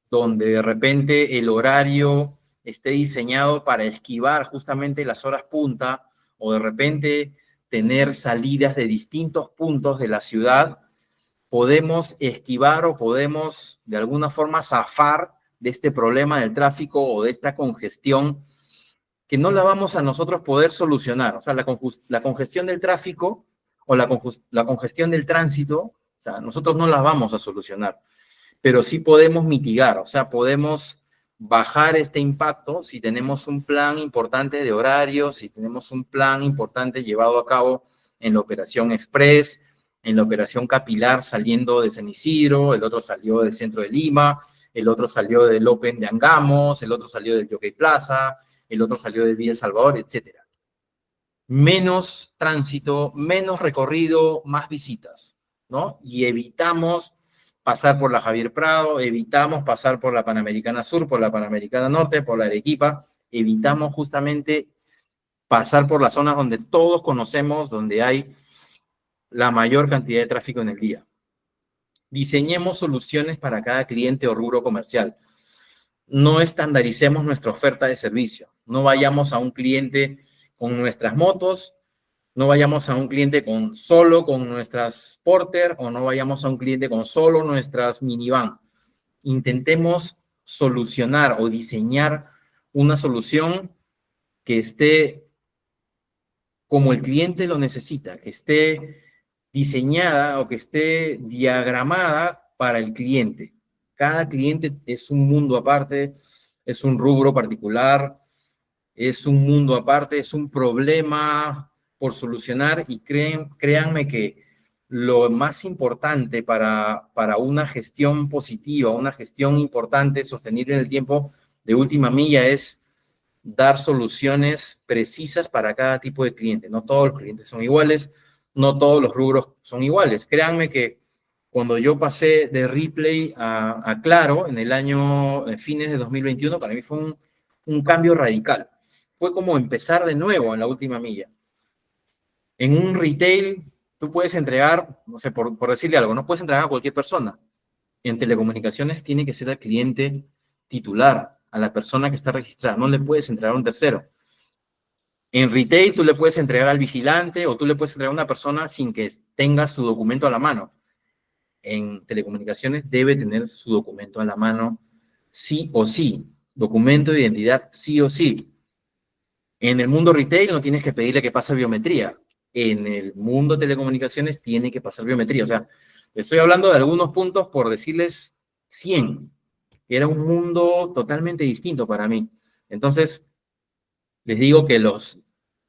donde de repente el horario esté diseñado para esquivar justamente las horas punta o de repente tener salidas de distintos puntos de la ciudad, podemos esquivar o podemos de alguna forma zafar de este problema del tráfico o de esta congestión que no la vamos a nosotros poder solucionar. O sea, la congestión del tráfico o la congestión del tránsito, o sea, nosotros no la vamos a solucionar, pero sí podemos mitigar, o sea, podemos bajar este impacto si tenemos un plan importante de horarios, si tenemos un plan importante llevado a cabo en la operación Express, en la operación capilar saliendo de San Isidro, el otro salió del centro de Lima, el otro salió del Open de Angamos, el otro salió del Jockey Plaza, el otro salió de Villa El Salvador, etcétera. Menos tránsito, menos recorrido, más visitas, ¿no? Y evitamos pasar por la Javier Prado, evitamos pasar por la Panamericana Sur, por la Panamericana Norte, por la Arequipa, evitamos justamente pasar por las zonas donde todos conocemos, donde hay la mayor cantidad de tráfico en el día. Diseñemos soluciones para cada cliente o rubro comercial. No estandaricemos nuestra oferta de servicio. No vayamos a un cliente con nuestras motos, no vayamos a un cliente solo con nuestras Porter o no vayamos a un cliente con solo nuestras minivan. Intentemos solucionar o diseñar una solución que esté como el cliente lo necesita, que esté diseñada o que esté diagramada para el cliente. Cada cliente es un mundo aparte, es un rubro particular, es un mundo aparte, es un problema por solucionar y créanme que lo más importante para una gestión positiva, una gestión importante, sostenible en el tiempo, de última milla es dar soluciones precisas para cada tipo de cliente. No todos los clientes son iguales, no todos los rubros son iguales. Créanme que cuando yo pasé de Ripley a Claro en el año, fines de 2021, para mí fue un cambio radical. Fue como empezar de nuevo en la última milla. En un retail, tú puedes entregar, no sé, por decirle algo, no puedes entregar a cualquier persona. En telecomunicaciones tiene que ser al cliente titular, a la persona que está registrada. No le puedes entregar a un tercero. En retail, tú le puedes entregar al vigilante o tú le puedes entregar a una persona sin que tenga su documento a la mano. En telecomunicaciones debe tener su documento a la mano sí o sí. Documento de identidad sí o sí. En el mundo retail no tienes que pedirle que pase biometría. En el mundo de telecomunicaciones tiene que pasar biometría. O sea, estoy hablando de algunos puntos por decirles 100. Era un mundo totalmente distinto para mí. Entonces, les digo que los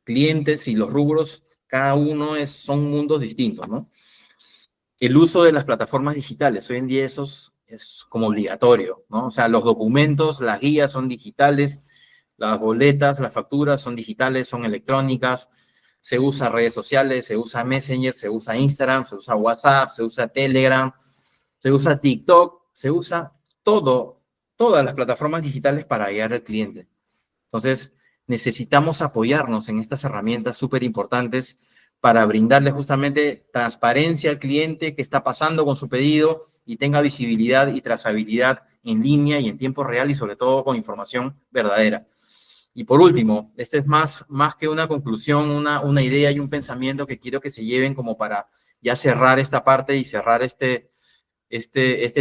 clientes y los rubros, cada uno son mundos distintos, ¿no? El uso de las plataformas digitales, hoy en día eso es como obligatorio, ¿no? O sea, los documentos, las guías son digitales, las boletas, las facturas son digitales, son electrónicas, se usa redes sociales, se usa Messenger, se usa Instagram, se usa WhatsApp, se usa Telegram, se usa TikTok, se usa todas las plataformas digitales para llegar al cliente. Entonces, necesitamos apoyarnos en estas herramientas súper importantes para brindarle justamente transparencia al cliente que está pasando con su pedido y tenga visibilidad y trazabilidad en línea y en tiempo real y sobre todo con información verdadera. Y por último, este es más que una conclusión, una idea y un pensamiento que quiero que se lleven como para ya cerrar esta parte y cerrar este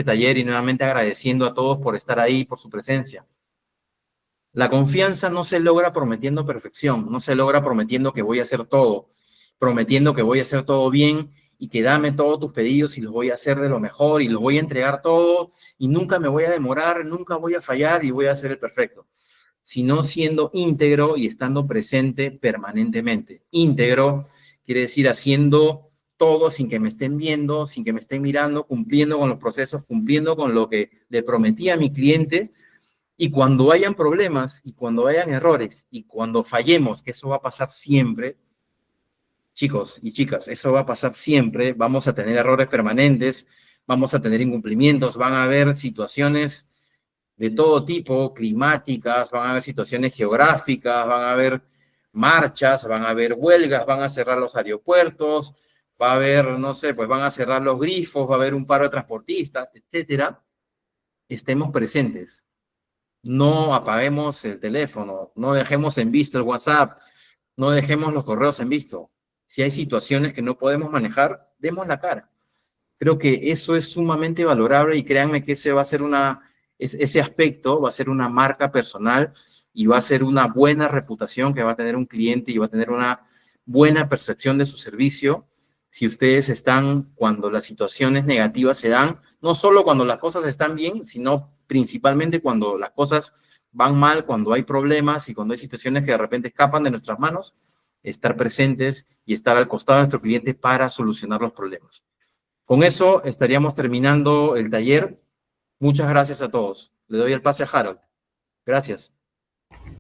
taller y nuevamente agradeciendo a todos por estar ahí, por su presencia. La confianza no se logra prometiendo perfección, no se logra prometiendo que voy a hacer todo, prometiendo que voy a hacer todo bien y que dame todos tus pedidos y los voy a hacer de lo mejor y los voy a entregar todo y nunca me voy a demorar, nunca voy a fallar y voy a hacer el perfecto, sino siendo íntegro y estando presente permanentemente. Íntegro quiere decir haciendo todo sin que me estén viendo, sin que me estén mirando, cumpliendo con los procesos, cumpliendo con lo que le prometí a mi cliente. Y cuando hayan problemas y cuando hayan errores y cuando fallemos, que eso va a pasar siempre, chicos y chicas, eso va a pasar siempre, vamos a tener errores permanentes, vamos a tener incumplimientos, van a haber situaciones de todo tipo, climáticas, van a haber situaciones geográficas, van a haber marchas, van a haber huelgas, van a cerrar los aeropuertos, va a haber, no sé, pues van a cerrar los grifos, va a haber un paro de transportistas, etcétera. Estemos presentes. No apaguemos el teléfono, no dejemos en visto el WhatsApp, no dejemos los correos en visto. Si hay situaciones que no podemos manejar, demos la cara. Creo que eso es sumamente valorable y créanme que ese va a ser ese aspecto va a ser una marca personal y va a ser una buena reputación que va a tener un cliente y va a tener una buena percepción de su servicio. Si ustedes están cuando las situaciones negativas se dan, no solo cuando las cosas están bien, sino principalmente cuando las cosas van mal, cuando hay problemas y cuando hay situaciones que de repente escapan de nuestras manos, estar presentes y estar al costado de nuestro cliente para solucionar los problemas. Con eso estaríamos terminando el taller. Muchas gracias a todos. Le doy el pase a Harold. Gracias.